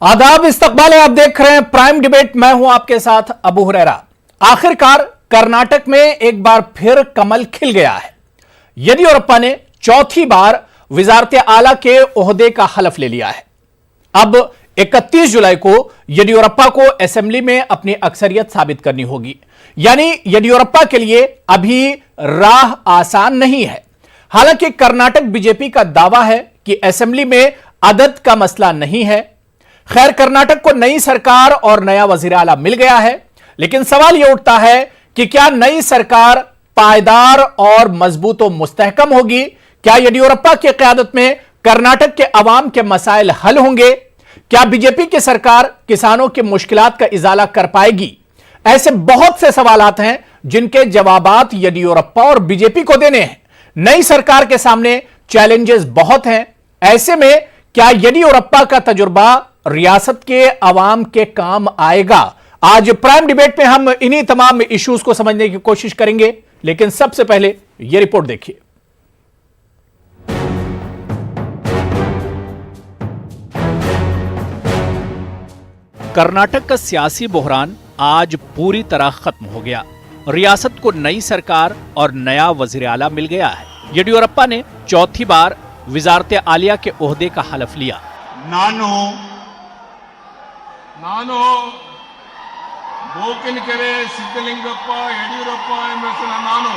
आदाब, इस्तकबाल है। आप देख रहे हैं प्राइम डिबेट। मैं हूं आपके साथ अबू हुरैरा। आखिरकार कर्नाटक में एक बार फिर कमल खिल गया है। येदियुरप्पा ने चौथी बार वजारत आला के ओहदे का हलफ ले लिया है। अब 31 जुलाई को येदियुरप्पा को असेंबली में अपनी अक्सरियत साबित करनी होगी। यानी येदियुरप्पा के लिए अभी राह आसान नहीं है। हालांकि कर्नाटक बीजेपी का दावा है कि असेंबली में अदद का मसला नहीं है। खैर, कर्नाटक को नई सरकार और नया वजीर आला मिल गया है, लेकिन सवाल यह उठता है कि क्या नई सरकार पायदार और मजबूत व मुस्तहकम होगी? क्या येदियुरप्पा की क़यादत में कर्नाटक के अवाम के मसाइल हल होंगे? क्या बीजेपी की सरकार किसानों की मुश्किलात का इजाला कर पाएगी? ऐसे बहुत से सवालात हैं जिनके जवाबात येदियुरप्पा और बीजेपी को देने हैं। नई सरकार के सामने चैलेंजेस बहुत हैं। ऐसे में क्या येदियुरप्पा का तजुर्बा रियासत के अवाम के काम आएगा? आज प्राइम डिबेट में हम इन्हीं तमाम इश्यूज को समझने की कोशिश करेंगे, लेकिन सबसे पहले यह रिपोर्ट देखिए। कर्नाटक का सियासी बहरान आज पूरी तरह खत्म हो गया। रियासत को नई सरकार और नया वजीर आला मिल गया है। येदियुरप्पा ने चौथी बार वजारत आलिया के ओहदे का हलफ लिया। ನಾನು ಬೋಕಿನಕೆರೆ ಸಿದ್ದಲಿಂಗಪ್ಪ येदियुरप्ಪ ಎಂಬ ನಾನು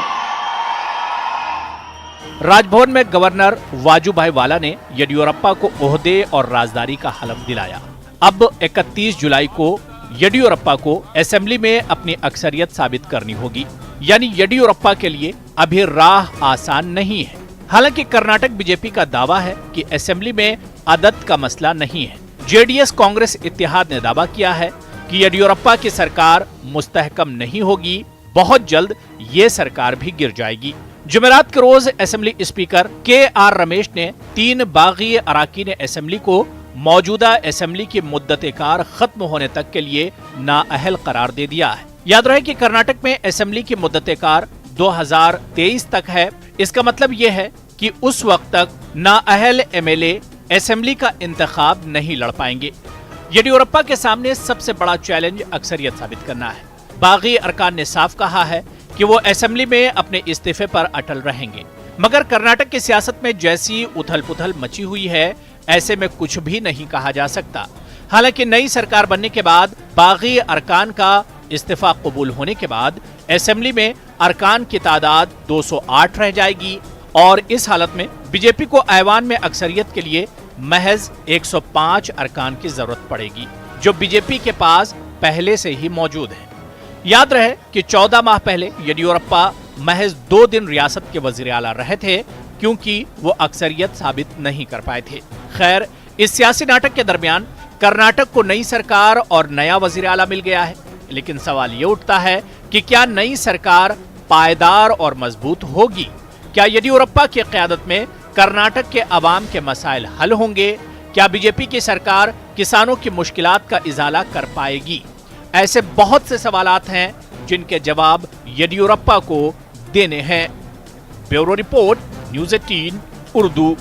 राजभवन में गवर्नर वाजूभाई वाला ने येदियुरप्पा को ओहदे और राजदारी का हलफ दिलाया। अब 31 जुलाई को येदियुरप्पा को असेंबली में अपनी अक्सरियत साबित करनी होगी। यानी येदियुरप्पा के लिए अभी राह आसान नहीं है। हालांकि कर्नाटक बीजेपी का दावा है कि असेंबली में अदद का मसला नहीं है। जेडीएस कांग्रेस इत्तेहाद ने दावा किया है कि येदियुरप्पा की सरकार मुस्तहकम नहीं होगी। बहुत जल्द ये सरकार भी गिर जाएगी। जुमेरात के रोज असेंबली स्पीकर के.आर. रमेश ने 3 बागी अराकीन असेंबली को मौजूदा असेंबली की मुद्दत-ए-कार खत्म होने तक के लिए नाअहल करार दे दिया है। याद रहे कि कर्नाटक में असेंबली की मुद्दत-ए-कार 2023 तक है। इसका मतलब यह है कि उस वक्त तक नाअहल एमएलए असेंबली का इंतखाब नहीं लड़ पाएंगे। येदियुरप्पा के सामने सबसे बड़ा चैलेंज अक्सरियत साबित करना है। बागी अरकान ने साफ कहा है कि वो असेंबली में अपने इस्तीफे पर अटल रहेंगे। मगर कर्नाटक की सियासत में जैसी उथल पुथल मची हुई है, ऐसे में कुछ भी नहीं कहा जा सकता। हालांकि नई सरकार बनने के बाद बागी अरकान का इस्तीफा कबूल होने के बाद असेंबली में अरकान की तादाद 208 रह जाएगी और इस हालत में बीजेपी को ऐवान में अक्सरियत के लिए महज 105 अरकान की जरूरत पड़ेगी, जो बीजेपी के पास पहले से ही मौजूद है। याद रहे कि 14 माह पहले येदियुरप्पा महज 2 दिन रियासत के वजीर आला रहे थे, क्योंकि वो अक्सरियत साबित नहीं कर पाए थे। खैर, इस सियासी नाटक के दरमियान कर्नाटक को नई सरकार और नया वजीर आला मिल गया है, लेकिन सवाल ये उठता है कि क्या नई सरकार पायदार और मजबूत होगी? क्या येदियुरप्पा की क़यादत में कर्नाटक के अवाम के मसाइल हल होंगे? क्या बीजेपी की सरकार किसानों की मुश्किलात का इजाला कर पाएगी? ऐसे बहुत से सवालात हैं जिनके जवाब येदियुरप्पा को देने हैं। Bureau report, news 18 Urdu.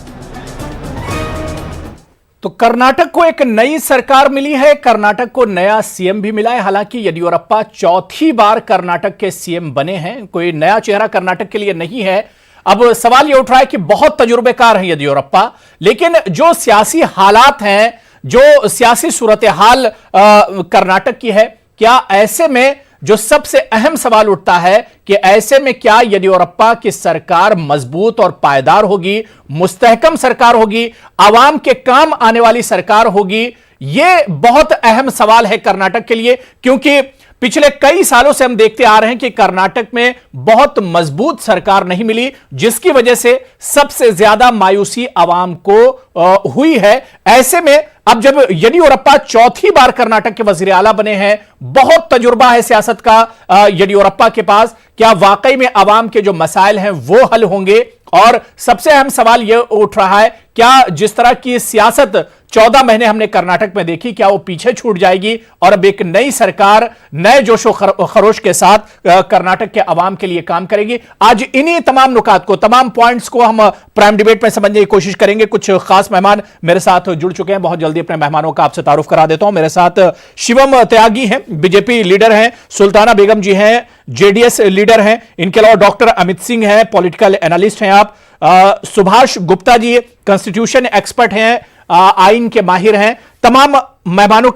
तो कर्नाटक को एक नई सरकार मिली है, कर्नाटक को नया सीएम भी मिला है। हालांकि येदियुरप्पा चौथी बार कर्नाटक के सीएम बने हैं। कोई नया चेहरा कर्नाटक के लिए नहीं है। अब सवाल यह उठ रहा है कि बहुत तजुर्बेकार है येदियुरप्पा, लेकिन जो सियासी हालात हैं, जो सियासी सूरत हाल कर्नाटक की है, क्या ऐसे में जो सबसे अहम सवाल उठता है कि ऐसे में क्या येदियुरप्पा की सरकार मजबूत और पायदार होगी, मुस्तहकम सरकार होगी, आवाम के काम आने वाली सरकार होगी? यह बहुत अहम सवाल है कर्नाटक के लिए, क्योंकि पिछले कई सालों से हम देखते आ रहे हैं कि कर्नाटक में बहुत मजबूत सरकार नहीं मिली, जिसकी वजह से सबसे ज्यादा मायूसी आवाम को हुई है। ऐसे में अब जब येदियुरप्पा चौथी बार कर्नाटक के वजीर आला बने हैं, बहुत तजुर्बा है सियासत का येदियुरप्पा के पास, क्या वाकई में आवाम के जो मसाइल हैं वो हल होंगे? और सबसे अहम सवाल यह उठ रहा है, क्या जिस तरह की सियासत 14 महीने हमने कर्नाटक में देखी, क्या वो पीछे छूट जाएगी और अब एक नई सरकार नए जोशो खरोश के साथ कर्नाटक के अवाम के लिए काम करेगी? आज इन्हीं तमाम नुकात को, तमाम पॉइंट्स को हम प्राइम डिबेट में समझने की कोशिश करेंगे। कुछ खास मेहमान मेरे साथ जुड़ चुके हैं, बहुत जल्दी अपने मेहमानों का आपसे तारुफ करा देता हूं। मेरे साथ शिवम त्यागी हैं, बीजेपी लीडर हैं, सुल्ताना बेगम जी हैं, जेडीएस लीडर हैं, इनके अलावा डॉक्टर अमित सिंह हैं, पॉलिटिकल एनालिस्ट हैं आप, सुभाष गुप्ता जी कॉन्स्टिट्यूशन एक्सपर्ट हैं, आइन के माहिर हैं। तमाम मेहमानों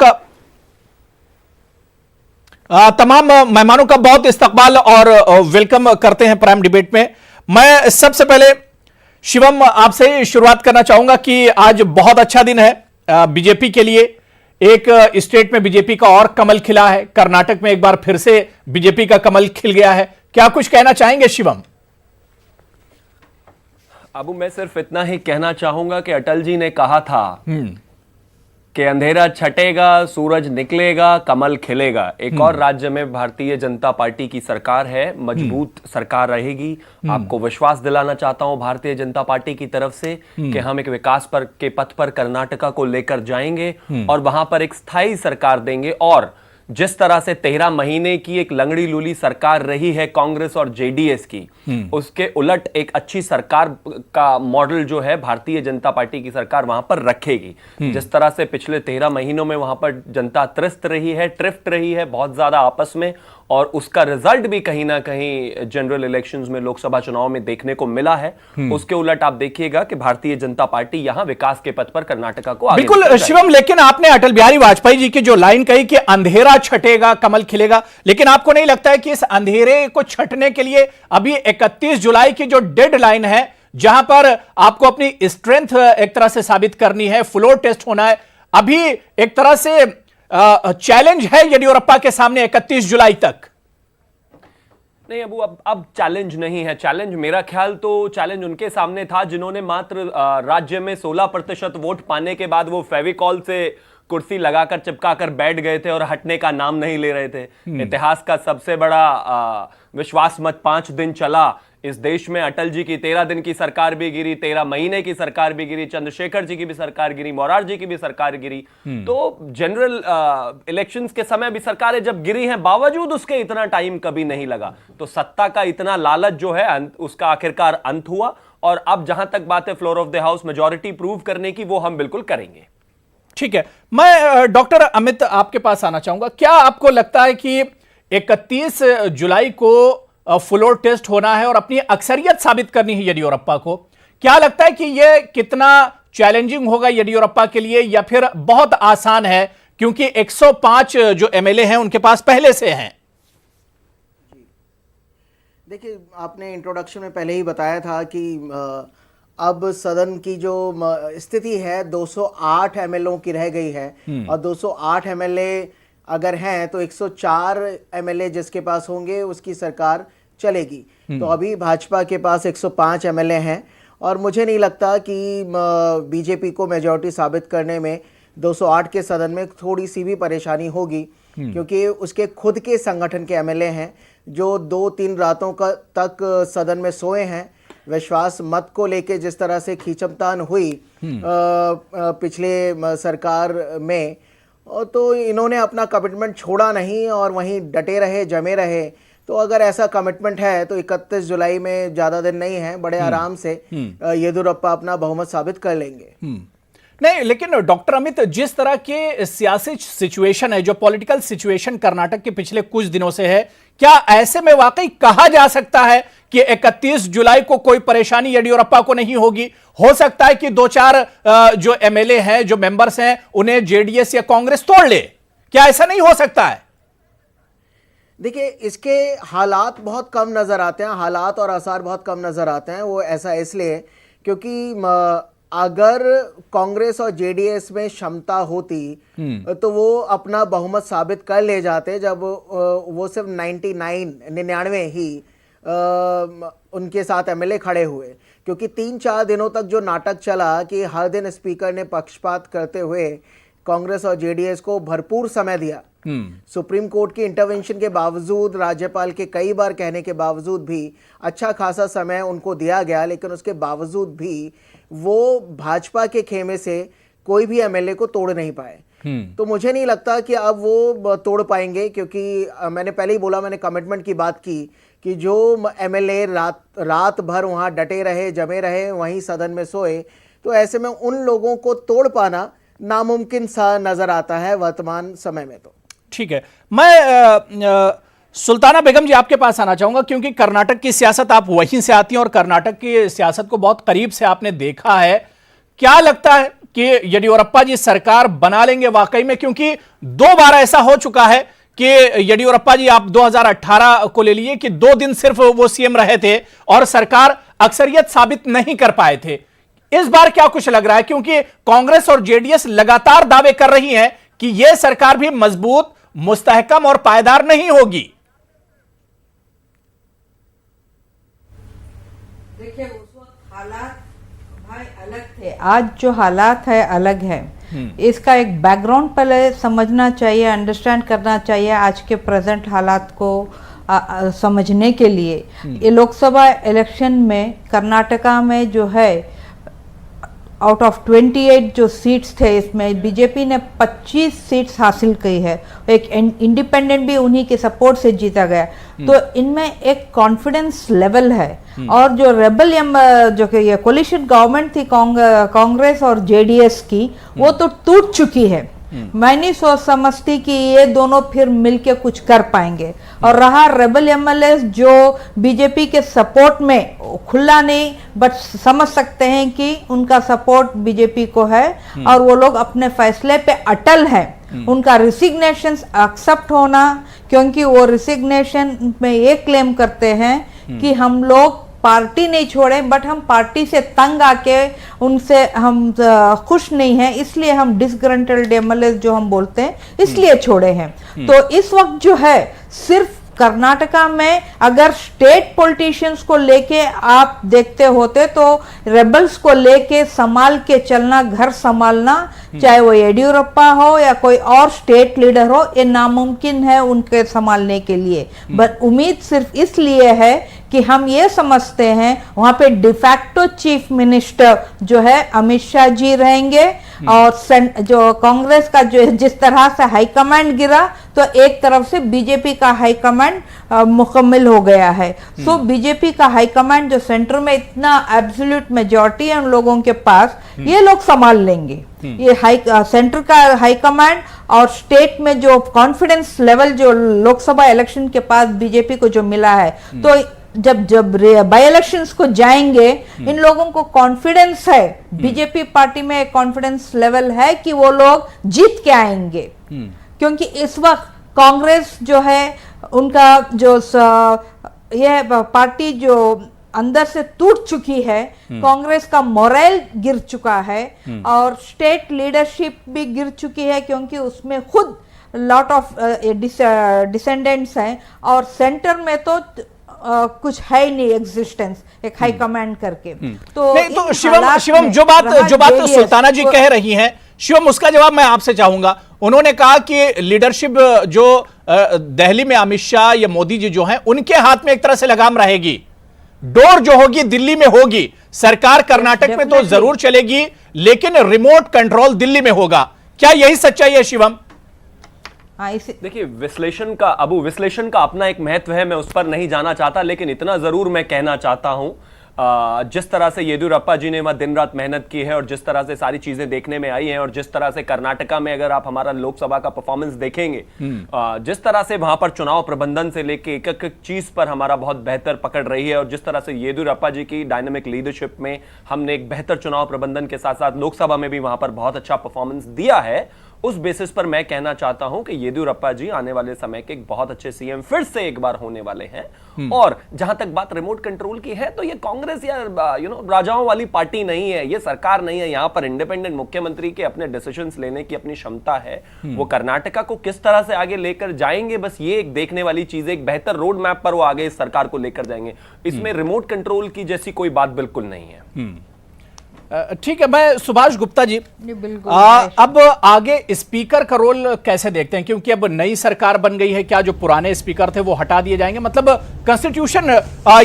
का बहुत इस्तकबाल और वेलकम करते हैं प्राइम डिबेट में। मैं सबसे पहले शिवम आपसे शुरुआत करना चाहूंगा कि आज बहुत अच्छा दिन है बीजेपी के लिए। एक स्टेट में बीजेपी का और कमल खिला है, कर्नाटक में एक बार फिर से बीजेपी का कमल खिल गया है। क्या कुछ कहना चाहेंगे शिवम? अबू, मैं सिर्फ इतना ही कहना चाहूंगा कि अटल जी ने कहा था कि अंधेरा छटेगा, सूरज निकलेगा, कमल खिलेगा। एक और राज्य में भारतीय जनता पार्टी की सरकार है, मजबूत सरकार रहेगी। आपको विश्वास दिलाना चाहता हूं भारतीय जनता पार्टी की तरफ से कि हम एक विकास के पथ पर कर्नाटका को लेकर जाएंगे और वहां पर एक स्थायी सरकार देंगे। और जिस तरह से 13 महीने की एक लंगड़ी लूली सरकार रही है कांग्रेस और जेडीएस की, उसके उलट एक अच्छी सरकार का मॉडल जो है भारतीय जनता पार्टी की सरकार वहां पर रखेगी। जिस तरह से पिछले 13 महीनों में वहां पर जनता त्रस्त रही है, ट्रिफ्ट रही है बहुत ज्यादा आपस में, और उसका रिजल्ट भी कहीं ना कहीं जनरल इलेक्शंस में, लोकसभा चुनाव में देखने को मिला है। उसके उलट आप देखिएगा कि भारतीय जनता पार्टी यहां विकास के पथ पर कर्नाटका को आगे बिल्कुल शिवम, लेकिन आपने अटल बिहारी वाजपेयी जी की जो लाइन कही कि अंधेरा छटेगा, कमल खिलेगा, लेकिन आपको नहीं लगता है कि इस अंधेरे को छटने के लिए अभी 31 जुलाई की जो डेडलाइन है, जहां पर आपको अपनी स्ट्रेंथ एक तरह से साबित करनी है, फ्लोर टेस्ट होना है, अभी एक तरह से चैलेंज है येडियुरप्पा के सामने 31 जुलाई तक? नहीं अबू, अब चैलेंज नहीं है। चैलेंज, मेरा ख्याल तो चैलेंज उनके सामने था जिन्होंने मात्र राज्य में 16% वोट पाने के बाद वो फेविकॉल से कुर्सी लगाकर चिपकाकर बैठ गए थे और हटने का नाम नहीं ले रहे थे। इतिहास का सबसे बड़ा विश्वास मत 5 दिन चला इस देश में। अटल जी की 13 दिन की सरकार भी गिरी, 13 महीने की सरकार भी गिरी, चंद्रशेखर जी की भी सरकार गिरी, मोरारजी की भी सरकार गिरी। तो जनरल इलेक्शंस के समय भी सरकारें जब गिरी हैं, बावजूद उसके इतना टाइम कभी नहीं लगा। तो सत्ता का इतना लालच जो है उसका आखिरकार अंत हुआ। और अब जहां तक बात है floor of the house majority prove करने की, वो हम बिल्कुल करेंगे। ठीक है, मैं डॉक्टर अमित आपके पास आना चाहूंगा। क्या आपको लगता है कि 31 जुलाई को फ्लोर टेस्ट होना है और अपनी अक्सरियत साबित करनी है येडियुरप्पा को? क्या लगता है कि यह कितना चैलेंजिंग होगा येडियुरप्पा के लिए, या फिर बहुत आसान है क्योंकि 105 जो एमएलए हैं उनके पास पहले से हैं? देखिए, आपने इंट्रोडक्शन में पहले ही बताया था कि अब सदन की जो स्थिति है 208 एमएलओ की रह गई है, और 208 एमएलए अगर हैं तो 104 एमएलए जिसके पास होंगे उसकी सरकार चलेगी। तो अभी भाजपा के पास 105 एमएलए हैं, और मुझे नहीं लगता कि बीजेपी को मेजॉरिटी साबित करने में 208 के सदन में थोड़ी सी भी परेशानी होगी, क्योंकि उसके खुद के संगठन के एमएलए हैं जो 2-3 रातों तक सदन में सोए हैं। विश्वास मत को लेके जिस तरह से खींचतान हुई पिछले सरकार में, तो इन्होंने अपना कमिटमेंट छोड़ा नहीं और वहीं डटे रहे, जमे रहे। तो अगर ऐसा कमिटमेंट है तो 31 जुलाई में ज़्यादा दिन नहीं है, बड़े आराम से येदियुरप्पा अपना बहुमत साबित कर लेंगे। नहीं, लेकिन डॉक्टर अमित, जिस तरह के सियासी सिचुएशन है, जो पॉलिटिकल सिचुएशन कर्नाटक के पिछले कुछ दिनों से है, क्या ऐसे में वाकई कहा जा सकता है कि 31 जुलाई को कोई परेशानी येडियुरप्पा को नहीं होगी? हो सकता है कि 2-4 जो एमएलए हैं, जो मेंबर्स हैं, उन्हें जेडीएस या कांग्रेस तोड़ ले। क्या ऐसा नहीं हो सकता है? देखिए, इसके हालात बहुत कम नज़र आते हैं, हालात और आसार बहुत कम नज़र आते हैं। वो ऐसा इसलिए क्योंकि अगर कांग्रेस और जेडीएस में क्षमता होती तो वो अपना बहुमत साबित कर ले जाते, जब वो सिर्फ 99 ही उनके साथ एमएलए खड़े हुए। क्योंकि 3-4 दिनों तक जो नाटक चला कि हर दिन स्पीकर ने पक्षपात करते हुए कांग्रेस और जेडीएस को भरपूर समय दिया, सुप्रीम कोर्ट की इंटरवेंशन के बावजूद, राज्यपाल के कई बार कहने के बावजूद भी अच्छा खासा समय उनको दिया गया, लेकिन उसके बावजूद भी वो भाजपा के खेमे से कोई भी एमएलए को तोड़ नहीं पाए। तो मुझे नहीं लगता कि अब वो तोड़ पाएंगे, क्योंकि मैंने पहले ही बोला, मैंने कमिटमेंट की बात की कि जो एमएलए रात भर वहां डटे रहे, जमे रहे, वहीं सदन में सोए, तो ऐसे में उन लोगों को तोड़ पाना नामुमकिन सा नजर आता है वर्तमान समय में। तो ठीक है, मैं सुल्ताना बेगम जी आपके पास आना चाहूंगा, क्योंकि कर्नाटक की सियासत आप वहीं से आती हैं और कर्नाटक की सियासत को बहुत करीब से आपने देखा है। क्या लगता है कि येडियुरप्पा जी सरकार बना लेंगे वाकई में? क्योंकि 2 बार ऐसा हो चुका है कि येडियुरप्पा जी, आप 2018 को ले लिए कि 2 दिन सिर्फ वो सीएम रहे थे और सरकार अक्सरियत साबित नहीं कर पाए थे। इस बार क्या कुछ लग रहा है? क्योंकि कांग्रेस और जेडीएस लगातार दावे कर रही हैं कि यह सरकार भी मजबूत, मुस्तहकम और पायदार नहीं होगी। देखिए, उस वक्त हालात भाई अलग थे, आज जो हालात है अलग है। इसका एक बैकग्राउंड पहले समझना चाहिए, अंडरस्टैंड करना चाहिए आज के प्रेजेंट हालात को समझने के लिए। ये लोकसभा इलेक्शन में कर्नाटका में जो है, आउट ऑफ 28 जो सीट्स थे, इसमें बीजेपी ने 25 सीट्स हासिल की है। एक इंडिपेंडेंट भी उन्हीं के सपोर्ट से जीता गया। तो इनमें एक कॉन्फिडेंस लेवल है। और जो रेबल जो कि ये कोलिशन गवर्नमेंट थी कांग्रेस और जेडीएस की, वो तो टूट चुकी है। मैं नहीं सोच समझती कि ये दोनों फिर मिलके कुछ कर पाएंगे। और रहा रेबल एमएलए जो बीजेपी के सपोर्ट में, खुला नहीं बट समझ सकते हैं कि उनका सपोर्ट बीजेपी को है और वो लोग अपने फैसले पे अटल हैं। उनका रिसिग्नेशन एक्सेप्ट होना, क्योंकि वो रिसिग्नेशन में ये क्लेम करते हैं कि हम लोग पार्टी नहीं छोड़े, बट हम पार्टी से तंग आके उनसे हम खुश नहीं हैं, इसलिए हम डिसग्रंटल्ड एमएलए जो हम बोलते हैं, इसलिए छोड़े हैं। तो इस वक्त जो है, सिर्फ कर्नाटका में अगर स्टेट पॉलिटिशियंस को लेके आप देखते होते तो रेबल्स को लेके संभाल के चलना, घर संभालना, चाहे वो येडियुरप्पा हो या कोई और स्टेट लीडर हो, ये नामुमकिन है उनके संभालने के लिए। बट उम्मीद सिर्फ इसलिए है कि हम ये समझते हैं वहां पे डिफैक्टो चीफ मिनिस्टर जो है अमित शाह जी रहेंगे। और जो कांग्रेस का जो जिस तरह से हाईकमांड गिरा, तो एक तरफ से बीजेपी का हाईकमांड मुकम्मल हो गया है। सो बीजेपी का हाईकमांड जो सेंटर में इतना एब्सोल्यूट मेजॉरिटी है उन लोगों के पास, ये लोग संभाल लेंगे। ये सेंटर का हाईकमांड और स्टेट में जो कॉन्फिडेंस लेवल जो लोकसभा इलेक्शन के पास बीजेपी को जो मिला है, तो जब बाई इलेक्शंस को जाएंगे, इन लोगों को कॉन्फिडेंस है, बीजेपी पार्टी में एक कॉन्फिडेंस लेवल है कि वो लोग जीत के आएंगे। क्योंकि इस वक्त कांग्रेस जो है, उनका जो यह पार्टी जो अंदर से टूट चुकी है, कांग्रेस का मोरल गिर चुका है और स्टेट लीडरशिप भी गिर चुकी है, क्योंकि उसमें खुद लॉट ऑफ डिसेंडेंट्स हैं और सेंटर में तो कुछ है ही नहीं एग्जिस्टेंस, एक हाई कमांड करके। तो शिवम जो बात सुल्ताना जी कह रही हैं, शिवम, उसका जवाब मैं आपसे चाहूंगा। उन्होंने कहा कि लीडरशिप जो दिल्ली में अमित शाह या मोदी जी जो हैं, उनके हाथ में एक तरह से लगाम रहेगी। डोर जो होगी दिल्ली में होगी, सरकार कर्नाटक में तो जरूर चलेगी, लेकिन रिमोट कंट्रोल दिल्ली में होगा। क्या यही सच्चाई है शिवम? देखिए, विश्लेषण का अपना एक महत्व है, मैं उस पर नहीं जाना चाहता, लेकिन इतना जरूर मैं कहना चाहता हूं, जिस तरह से येदियुरप्पा जी ने वहां दिन रात मेहनत की है और जिस तरह से सारी चीजें देखने में आई हैं और जिस तरह से कर्नाटका में अगर आप हमारा लोकसभा का परफॉर्मेंस देखेंगे, जिस तरह से वहां पर चुनाव प्रबंधन से लेके एक एक चीज पर हमारा बहुत बेहतर पकड़ रही है और जिस तरह से येदियुरप्पा जी की डायनामिक लीडरशिप में हमने एक बेहतर चुनाव प्रबंधन के साथ साथ लोकसभा में भी वहां पर बहुत अच्छा परफॉर्मेंस दिया है, उस बेसिस पर मैं कहना चाहता हूं कि येदियुरप्पा जी आने वाले समय के एक बहुत अच्छे सीएम फिर से एक बार होने वाले हैं। और जहां तक बात रिमोट कंट्रोल की है, तो ये कांग्रेस या राजाओं वाली पार्टी नहीं है, ये सरकार नहीं है। यहां पर इंडिपेंडेंट मुख्यमंत्री के अपने डिसीजंस लेने की अपनी क्षमता है। वो कर्नाटका को किस तरह से आगे लेकर जाएंगे, बस ये एक देखने वाली चीज है। एक बेहतर रोड मैप पर वो आगे इस सरकार को लेकर जाएंगे। इसमें रिमोट कंट्रोल की जैसी कोई बात बिल्कुल नहीं है। ठीक है, मैं सुभाष गुप्ता जी, अब आगे स्पीकर का रोल कैसे देखते हैं? क्योंकि अब नई सरकार बन गई है, क्या जो पुराने स्पीकर थे वो हटा दिए जाएंगे? मतलब कॉन्स्टिट्यूशन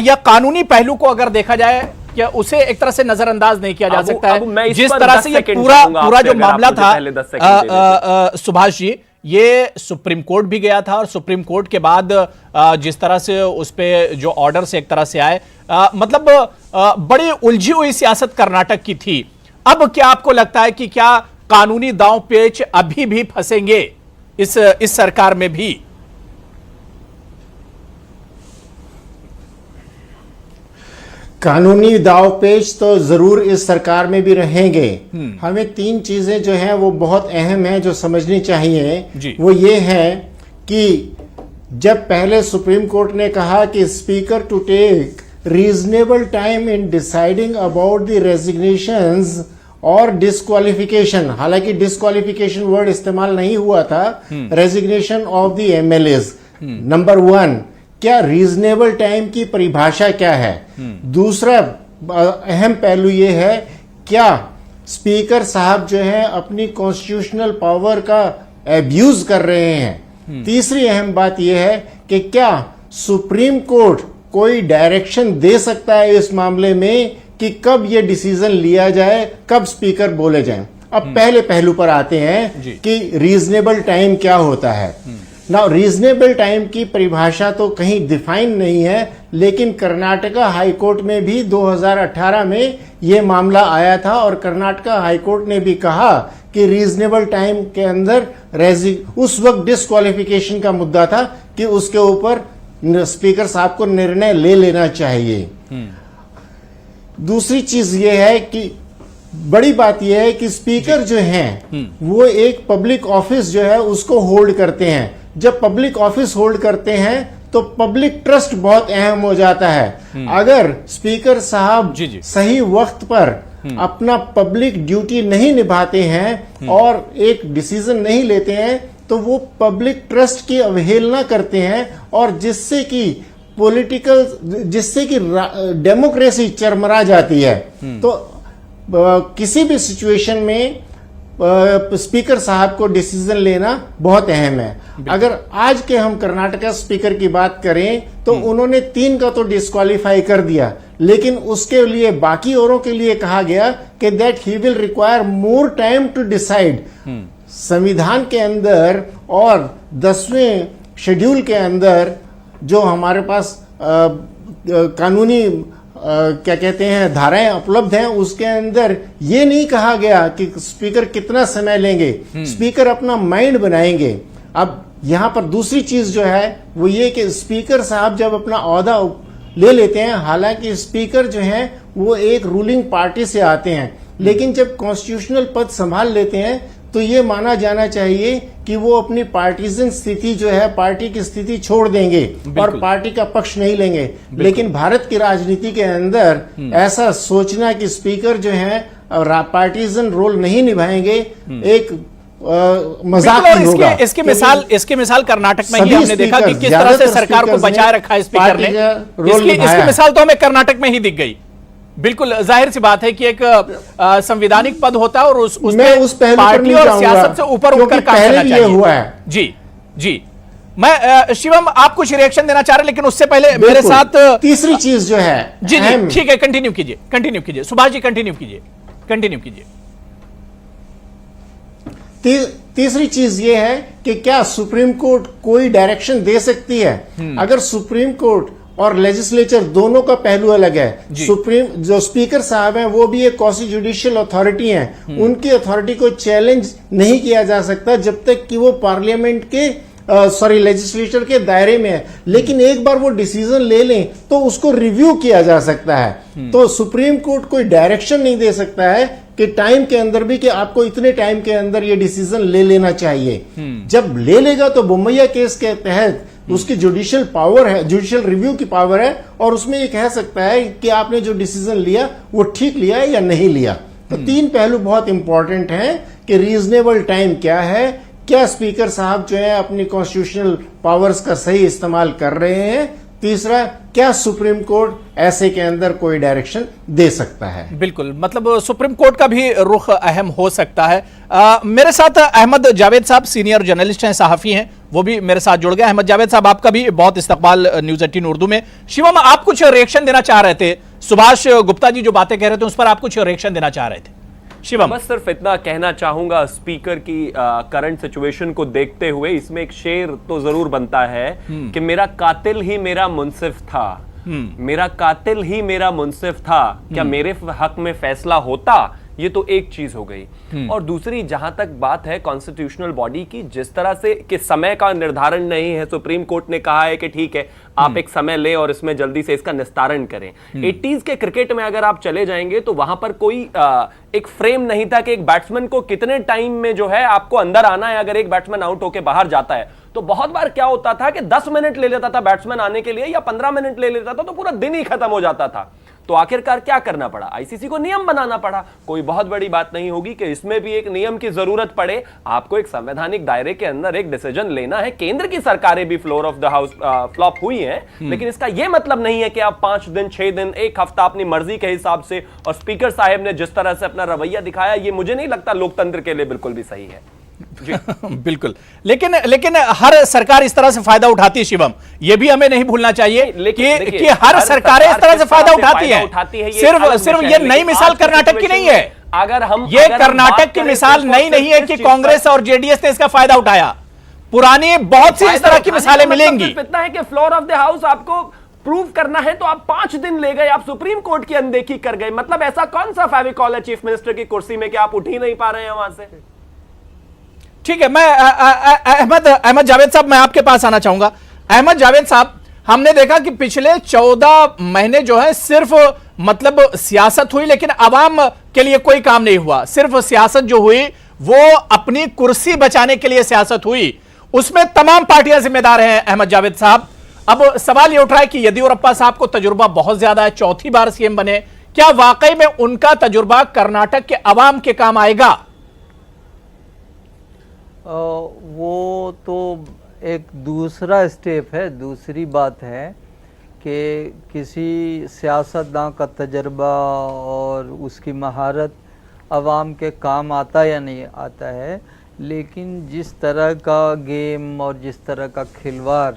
या कानूनी पहलू को अगर देखा जाए क्या उसे एक तरह से नजरअंदाज नहीं किया जा सकता अब मैं है? इस जिस पर तरह 10 से ये सेकंड पूरा चाहूंगा पूरा आपसे, जो अगर आप मामला मुझे था पहले 10 सेकंड दे देते। सुभाष जी, ये सुप्रीम कोर्ट भी गया था और सुप्रीम कोर्ट के बाद जिस तरह से उस पे जो ऑर्डर से एक तरह से आए, मतलब बड़ी उलझी हुई सियासत कर्नाटक की थी। अब क्या आपको लगता है कि क्या कानूनी दांव पेच अभी भी फंसेंगे इस सरकार में भी? कानूनी दाव पेच तो जरूर इस सरकार में भी रहेंगे। हमें तीन चीजें जो हैं वो बहुत अहम है जो समझनी चाहिए। जी। वो ये है कि जब पहले सुप्रीम कोर्ट ने कहा कि speaker to take reasonable time in deciding about the resignations और डिस्क्वालिफिकेशन, हालांकि डिस्क्वालिफिकेशन वर्ड इस्तेमाल नहीं हुआ था, resignation of the MLAs. Number 1, क्या रीजनेबल टाइम की परिभाषा क्या है? दूसरा अहम पहलू यह है, क्या स्पीकर साहब जो है अपनी कॉन्स्टिट्यूशनल पावर का एब्यूज कर रहे हैं? तीसरी अहम बात यह है कि क्या सुप्रीम कोर्ट कोई डायरेक्शन दे सकता है इस मामले में कि कब यह डिसीजन लिया जाए, कब स्पीकर बोले जाएं? अब पहले पहलू पर आते हैं कि रीजनेबल टाइम क्या होता है। नाउ रीजनेबल टाइम की परिभाषा तो कहीं डिफाइन नहीं है, लेकिन कर्नाटका हाईकोर्ट में भी 2018 में यह मामला आया था और कर्नाटका हाईकोर्ट ने भी कहा कि रीजनेबल टाइम के अंदर उस वक्त डिस्क्वालिफिकेशन का मुद्दा था कि उसके ऊपर स्पीकर साहब को निर्णय ले लेना चाहिए। दूसरी चीज यह है कि बड़ी बात यह है कि स्पीकर जो हैं वो एक पब्लिक ऑफिस जो है उसको होल्ड करते हैं। जब पब्लिक ऑफिस होल्ड करते हैं तो पब्लिक ट्रस्ट बहुत अहम हो जाता है। अगर स्पीकर साहब सही वक्त पर अपना पब्लिक ड्यूटी नहीं निभाते हैं और एक डिसीजन नहीं लेते हैं तो वो पब्लिक ट्रस्ट की अवहेलना करते हैं और जिससे कि डेमोक्रेसी चरमरा जाती है। तो किसी भी सिचुएशन में स्पीकर साहब को डिसीजन लेना बहुत अहम है। अगर आज के हम कर्नाटका स्पीकर की बात करें तो उन्होंने 3 का तो डिस्क्वालीफाई कर दिया, लेकिन उसके लिए बाकी औरों के लिए कहा गया कि that he will require more time to decide. संविधान के अंदर और 10वें शेड्यूल के अंदर जो हमारे पास कानूनी क्या कहते हैं धाराएं उपलब्ध हैं, उसके अंदर ये नहीं कहा गया कि स्पीकर कितना समय लेंगे, स्पीकर अपना माइंड बनाएंगे। अब यहां पर दूसरी चीज जो है वो ये कि स्पीकर साहब जब अपना ओहदा ले लेते हैं, हालांकि स्पीकर जो हैं वो एक रूलिंग पार्टी से आते हैं, लेकिन जब कॉन्स्टिट्यूशनल पद संभाल लेते हैं तो ये माना जाना चाहिए कि वो अपनी पार्टीजन स्थिति जो है, पार्टी की स्थिति छोड़ देंगे और पार्टी का पक्ष नहीं लेंगे। लेकिन भारत की राजनीति के अंदर ऐसा सोचना कि स्पीकर जो है पार्टीजन रोल नहीं निभाएंगे एक मजाक ही होगा। इसकी मिसाल कर्नाटक में ही हमने देखा कि किस तरह से सरकार को बचाए रखा है स्पीकर ने। इसकी मिसाल तो हमें कर्नाटक में ही दिख गई। बिल्कुल जाहिर सी बात है कि एक संवैधानिक पद होता है और उसमें पार्टी और सियासत से ऊपर उठकर काम करना चाहिए। हुआ है। जी मैं शिवम आप कुछ रिएक्शन देना चाह रहे, लेकिन उससे पहले मेरे साथ तीसरी चीज जो है जी ठीक है, कंटिन्यू कीजिए सुभाष जी, कंटिन्यू कीजिए। तीसरी चीज ये है कि क्या सुप्रीम कोर्ट कोई डायरेक्शन दे सकती है? अगर सुप्रीम कोर्ट और लेजिस्लेचर दोनों का पहलू अलग है। सुप्रीम जो स्पीकर साहब हैं वो भी एक क्वासी जुडिशियल अथॉरिटी हैं, उनकी अथॉरिटी को चैलेंज नहीं किया जा सकता जब तक कि वो पार्लियामेंट के लेजिस्लेचर के दायरे में है। लेकिन एक बार वो डिसीजन ले लें तो उसको रिव्यू किया जा सकता है। तो सुप्रीम कोर्ट कोई डायरेक्शन नहीं दे सकता है कि टाइम के अंदर भी कि आपको इतने टाइम के अंदर ये डिसीजन ले लेना चाहिए। जब ले लेगा तो बोमैया केस के तहत उसकी जुडिशियल पावर है, जुडिशियल रिव्यू की पावर है और उसमें ये कह सकता है कि आपने जो डिसीजन लिया वो ठीक लिया या नहीं लिया। तो 3 पहलू बहुत इंपॉर्टेंट हैं कि रीजनेबल टाइम क्या है, क्या स्पीकर साहब जो है अपनी कॉन्स्टिट्यूशनल पावर्स का सही इस्तेमाल कर रहे हैं, तीसरा क्या सुप्रीम कोर्ट ऐसे के अंदर कोई डायरेक्शन दे सकता है। बिल्कुल, मतलब सुप्रीम कोर्ट का भी रुख अहम हो सकता है। मेरे साथ अहमद जावेद साहब सीनियर जर्नलिस्ट हैं, सहाफी हैं, वो भी मेरे साथ जुड़ गए। अहमद जावेद साहब आपका भी बहुत इस्तकबाल न्यूज़ 18 उर्दू में। शिवम आप कुछ रिएक्शन देना चाह रहे थे सुभाष गुप्ता जी जो बातें कह रहे थे उस पर आप कुछ रिएक्शन देना चाह रहे थे। शिवम। बस सिर्फ इतना कहना चाहूंगा, स्पीकर की करंट सिचुएशन को देखते हुए इसमें एक शेर तो जरूर बनता है कि मेरा कातिल ही मेरा मुंसिफ था, मेरा कातिल ही मेरा मुंसिफ था, क्या मेरे हक में फैसला होता, ये तो एक चीज हो गई। और दूसरी जहां तक बात है कॉन्स्टिट्यूशनल बॉडी की, जिस तरह से कि समय का निर्धारण नहीं है, सुप्रीम कोर्ट ने कहा है कि ठीक है आप एक समय ले और इसमें जल्दी से इसका निस्तारण करें। 80s के क्रिकेट में अगर आप चले जाएंगे तो वहां पर कोई एक फ्रेम नहीं था कि एक बैट्समैन को कितने टाइम में जो है आपको अंदर आना है। अगर एक बैट्समैन आउट होकर बाहर जाता है तो बहुत बार क्या होता था कि 10 मिनट ले लेता था बैट्समैन आने के लिए या 15 मिनट ले लेता था, तो पूरा दिन ही खत्म हो जाता था। तो आखिरकार क्या करना पड़ा, आईसीसी को नियम बनाना पड़ा। कोई बहुत बड़ी बात नहीं होगी कि इसमें भी एक नियम की जरूरत पड़े। आपको एक संवैधानिक दायरे के अंदर एक डिसीजन लेना है। केंद्र की सरकारें भी floor of the house flop हुई हैं, लेकिन इसका यह मतलब नहीं है कि आप 5 दिन 6 दिन 1 हफ्ता अपनी मर्जी के हिसाब से, और स्पीकर साहब ने जिस तरह से अपना रवैया दिखाया, ये मुझे नहीं लगता लोकतंत्र के लिए बिल्कुल भी सही है। बिल्कुल, लेकिन हर सरकार इस तरह से फायदा उठाती है शिवम, ये भी हमें नहीं भूलना चाहिए कि हर सरकारें इस तरह से फायदा उठाती है। सिर्फ ये नई मिसाल कर्नाटक की नहीं है। अगर हम ये कर्नाटक की मिसाल नई नहीं है कि कांग्रेस और जेडीएस ने इसका फायदा उठाया, पुरानी बहुत सी इस तरह की मिसालें मिलेंगी। इतना है कि फ्लोर ऑफ द हाउस आपको प्रूव करना है तो आप 5 दिन ले गए, आप सुप्रीम कोर्ट की अनदेखी कर गए। मतलब ऐसा कौन सा फेविकॉल है चीफ मिनिस्टर की कुर्सी में कि आप उठ ही नहीं पा रहे हैं वहां से। ठीक है, मैं अहमद जावेद साहब, मैं आपके पास आना चाहूंगा। अहमद जावेद साहब, हमने देखा कि पिछले 14 महीने जो है सिर्फ मतलब सियासत हुई, लेकिन आवाम के लिए कोई काम नहीं हुआ। सिर्फ सियासत जो हुई वो अपनी कुर्सी बचाने के लिए सियासत हुई, उसमें तमाम पार्टियां जिम्मेदार हैं। अहमद जावेद साहब, अब सवाल ये उठ रहा है कि येदियुरप्पा साहब को तजुर्बा बहुत ज्यादा है, 4थी बार सीएम बने, क्या वाकई में उनका तजुर्बा कर्नाटक के अवाम के काम आएगा? वो तो एक दूसरा स्टेप है, दूसरी बात है कि किसी सियासतदान का तजर्बा और उसकी महारत अवाम के काम आता या नहीं आता है, लेकिन जिस तरह का गेम और जिस तरह का खिलवाड़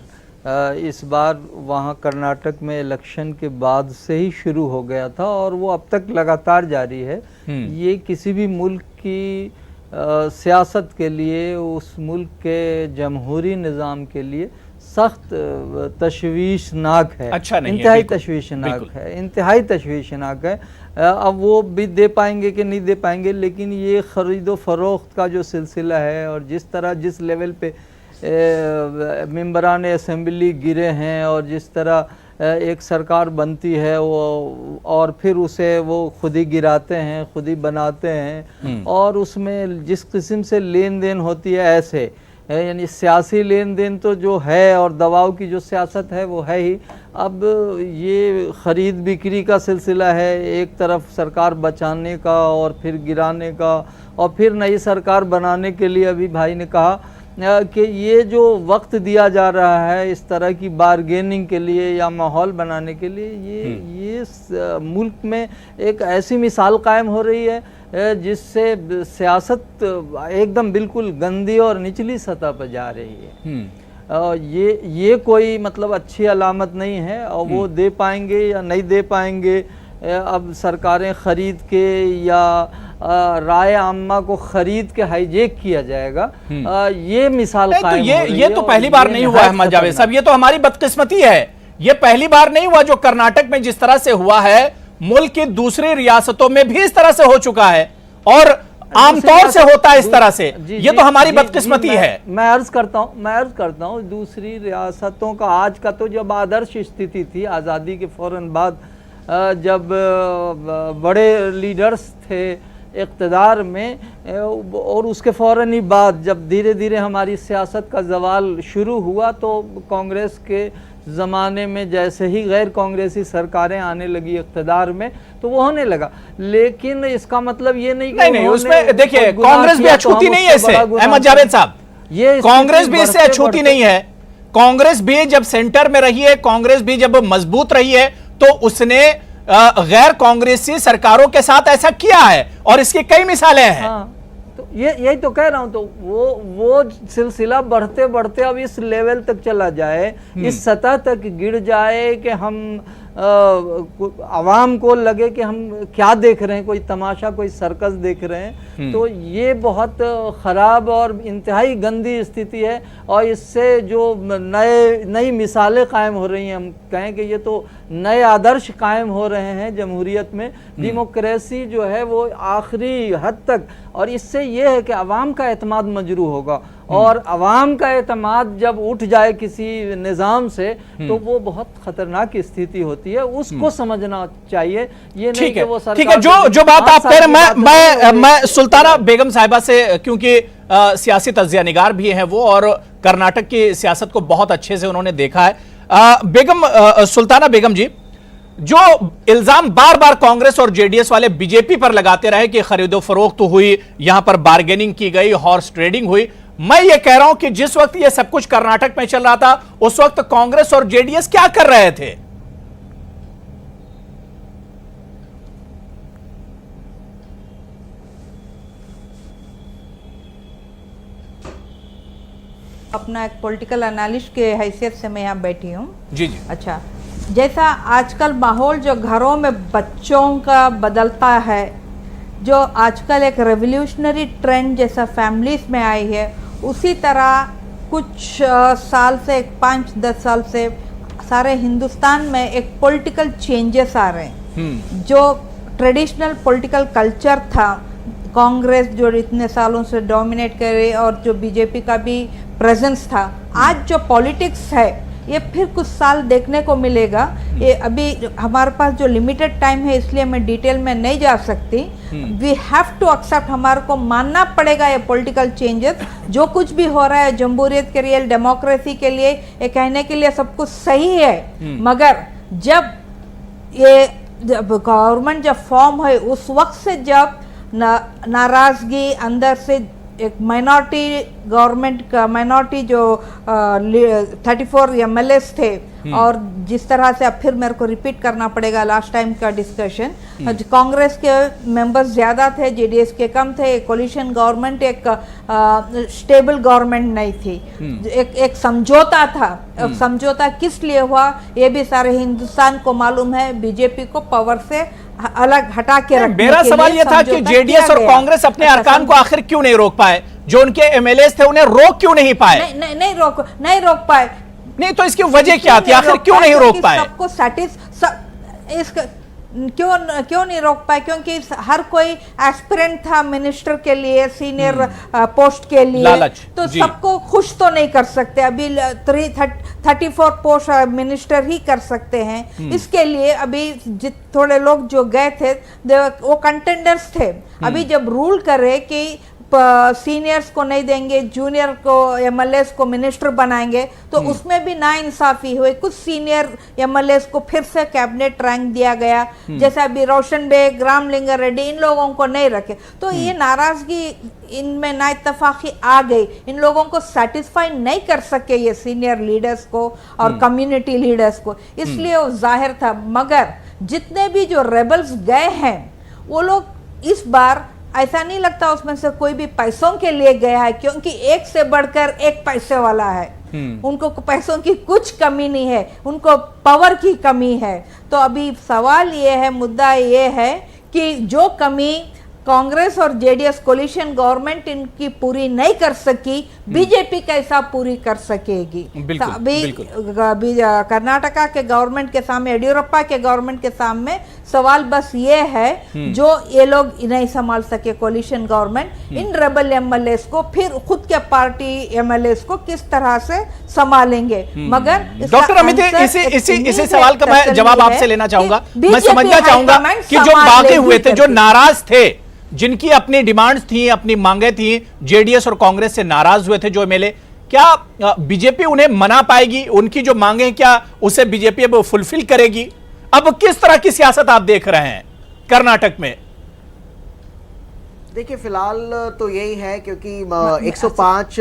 इस बार वहाँ कर्नाटक में इलेक्शन के बाद से ही शुरू हो गया था और वो अब तक लगातार जारी है, ये किसी भी मुल्क की सियासत के लिए, उस मुल्क के जमहूरी निज़ाम के लिए सख्त तशवीशनाक है। अच्छा नहीं, इंतहाई तशवीशनाक है, इंतहाई तशवीशनाक है। अब वो भी दे पाएंगे कि नहीं दे पाएंगे, लेकिन ये ख़रीदो फरोख्त का जो सिलसिला है और जिस तरह जिस लेवल पे मेंबरान असेंबली गिरे हैं और जिस तरह एक सरकार बनती है वो और फिर उसे वो खुद ही गिराते हैं, खुद ही बनाते हैं, और उसमें जिस किस्म से लेन देन होती है ऐसे यानी सियासी लेन देन तो जो है और दबाव की जो सियासत है वो है ही। अब ये ख़रीद बिक्री का सिलसिला है, एक तरफ सरकार बचाने का और फिर गिराने का और फिर नई सरकार बनाने के लिए अभी भाई ने कहा कि ये जो वक्त दिया जा रहा है इस तरह की बारगेनिंग के लिए या माहौल बनाने के लिए, ये मुल्क में एक ऐसी मिसाल कायम हो रही है जिससे सियासत एकदम बिल्कुल गंदी और निचली सतह पर जा रही है। ये कोई मतलब अच्छी अलामत नहीं है और वो दे पाएंगे या नहीं दे पाएंगे, अब सरकारें ख़रीद के या राय आम्मा को खरीद के हाईजेक किया जाएगा, ये मिसाल कायम हो रही है। ये तो पहली बार नहीं हुआ अहमद जावेद साहब, ये तो हमारी बदकिस्मती है। ये पहली बार नहीं हुआ जो कर्नाटक में जिस तरह से हुआ है, मुल्क की दूसरी रियासतों में भी इस तरह से हो चुका है और आमतौर से होता है इस तरह से। ये तो हमारी बदकिस्मती है। मैं अर्ज करता हूँ दूसरी रियासतों का आज का तो जब आदर्श स्थिति थी आज़ादी के फौरन बाद, जब बड़े लीडर्स थे इक़्तिदार में और उसके फ़ौरन ही बाद जब धीरे धीरे हमारी सियासत का ज़वाल शुरू हुआ तो कांग्रेस के ज़माने में जैसे ही गैर कांग्रेसी सरकारें आने लगी इक़्तिदार में तो वो होने लगा। लेकिन इसका मतलब ये नहीं कि नहीं उसमें देखिए कांग्रेस भी अछूती नहीं है इससे। अहमद जावेद साहब, ये कांग्रेस भी इससे अछूती नहीं है। कांग्रेस भी जब सेंटर में रही है, कांग्रेस भी जब मजबूत रही है तो उसने गैर कांग्रेसी सरकारों के साथ ऐसा किया है और इसकी कई मिसालें हैं। हाँ, तो यही तो कह रहा हूं। तो वो सिलसिला बढ़ते बढ़ते अब इस लेवल तक चला जाए, इस सतह तक गिर जाए कि हम आवाम को लगे कि हम क्या देख रहे हैं, कोई तमाशा, कोई सर्कस देख रहे हैं। तो ये बहुत ख़राब और इंतहाई गंदी स्थिति है। और इससे जो नई मिसालें कायम हो रही हैं, हम कहें कि ये तो नए आदर्श कायम हो रहे हैं जमहूरियत में। डेमोक्रेसी जो है वो आखिरी हद तक, और इससे ये है कि अवाम का एतमाद मजरू होगा, और अवाम का एतमाद जब उठ जाए किसी निज़ाम से तो वो बहुत खतरनाक स्थिति होती है, उसको समझना चाहिए। ये नहीं कि वो ठीक है, जो बात आप कह रहे हैं, मैं सुल्ताना बेगम साहिबा से, क्योंकि सियासी तज्जिया निगार भी हैं वो, और कर्नाटक की सियासत को बहुत अच्छे से उन्होंने देखा है। सुल्ताना बेगम जी, जो इल्जाम बार बार कांग्रेस और जेडीएस वाले बीजेपी पर लगाते रहे कि खरीदो फरोख्त हुई, यहां पर बार्गेनिंग की गई, हॉर्स ट्रेडिंग हुई, मैं ये कह रहा हूं कि जिस वक्त ये सब कुछ कर्नाटक में चल रहा था उस वक्त कांग्रेस और जेडीएस क्या कर रहे थे? अपना एक पॉलिटिकल एनालिस्ट के हैसियत से मैं यहाँ बैठी हूँ। जी जी। अच्छा, जैसा आजकल माहौल जो घरों में बच्चों का बदलता है, जो आजकल एक रेवोल्यूशनरी ट्रेंड जैसा फैमिलीज में आई है, उसी तरह कुछ साल से, 5-10 साल से सारे हिंदुस्तान में एक पॉलिटिकल चेंजेस आ रहे हैं। जो ट्रेडिशनल पॉलिटिकल कल्चर था, कांग्रेस जो इतने सालों से डोमिनेट कर रही, और जो बीजेपी का भी प्रेजेंस था, आज जो पॉलिटिक्स है ये फिर कुछ साल देखने को मिलेगा। ये अभी हमारे पास जो लिमिटेड टाइम है इसलिए मैं डिटेल में नहीं जा सकती। वी हैव टू एक्सेप्ट, हमारे को मानना पड़ेगा ये पॉलिटिकल चेंजेस। जो कुछ भी हो रहा है जमहूरियत के लिए, डेमोक्रेसी के लिए, ये कहने के लिए सब कुछ सही है, मगर जब ये गवर्नमेंट जब फॉर्म है उस वक्त से जब नाराजगी अंदर से एक माइनॉरिटी गवर्नमेंट का, माइनॉरिटी जो 34 एमएलएस थे, और जिस तरह से अब फिर मेरे को रिपीट करना पड़ेगा लास्ट टाइम का डिस्कशन, कांग्रेस के मेंबर्स ज़्यादा थे, जेडीएस के कम थे, कोलिशन गवर्नमेंट एक स्टेबल गवर्नमेंट नहीं थी, एक समझौता था। समझौता किस लिए हुआ ये भी सारे हिंदुस्तान को मालूम है, बीजेपी को पावर से अलग हटा के रखने मेरा सवाल यह था कि जेडीएस और कांग्रेस अपने अरकान को आखिर क्यों नहीं रोक पाए? जो उनके एमएलएस थे उन्हें रोक क्यों नहीं पाए? नहीं रोक पाए। नहीं तो इसकी वजह क्या थी? आखिर क्यों नहीं रोक पाए? सबको क्यों नहीं रोक पाए? क्योंकि हर कोई एस्पिरेंट था मिनिस्टर के लिए, सीनियर पोस्ट के लिए, तो सबको खुश तो नहीं कर सकते। अभी 34 पोस्ट मिनिस्टर ही कर सकते हैं। इसके लिए अभी थोड़े लोग जो गए थे वो कंटेंडर्स थे। अभी जब रूल करे कि सीनियर्स को नहीं देंगे, जूनियर को, एमएलएस को मिनिस्टर बनाएंगे, तो उसमें भी नाइंसाफी हुई। कुछ सीनियर एमएलएस को फिर से कैबिनेट रैंक दिया गया, जैसे अभी रोशन बेग, रामलिंगा रेड्डी, इन लोगों को नहीं रखे। तो ये नाराजगी, इनमें ना इत्तेफाकी आ गई, इन लोगों को सेटिस्फाई नहीं कर सके ये सीनियर लीडर्स को और कम्युनिटी लीडर्स को, इसलिए वो जाहिर था। मगर जितने भी जो रेबल्स गए हैं वो लोग इस बार ऐसा नहीं लगता उसमें से कोई भी पैसों के लिए गया है, क्योंकि एक से बढ़कर एक पैसे वाला है। उनको पैसों की कुछ कमी नहीं है, उनको पावर की कमी है। तो अभी सवाल ये है, मुद्दा ये है कि जो कमी कांग्रेस और जेडीएस कोलिशन गवर्नमेंट इनकी पूरी नहीं कर सकी, बीजेपी कैसा पूरी कर सकेगी? अभी कर्नाटका के गवर्नमेंट के सामने, येडियुरप्पा के गवर्नमेंट के सामने सवाल बस ये है, जो ये लोग नहीं संभाल सके कोलिशन गवर्नमेंट, इन रेबल एमएलएस को, फिर खुद के पार्टी एमएलएस को किस तरह से संभालेंगे? मगर डॉक्टर अमित, इसी सवाल का मैं जवाब आपसे लेना चाहूंगा। मैं समझना चाहूंगा कि जो बागी हुए थे, जो नाराज थे, जिनकी अपनी डिमांड्स थी, अपनी मांगे थी, जेडीएस और कांग्रेस से नाराज हुए थे जो एमएलए, क्या बीजेपी उन्हें मना पाएगी? उनकी जो मांगे हैं क्या उसे बीजेपी अब फुलफिल करेगी? अब किस तरह की सियासत आप देख रहे हैं कर्नाटक में? देखिए, फिलहाल तो यही है, क्योंकि 105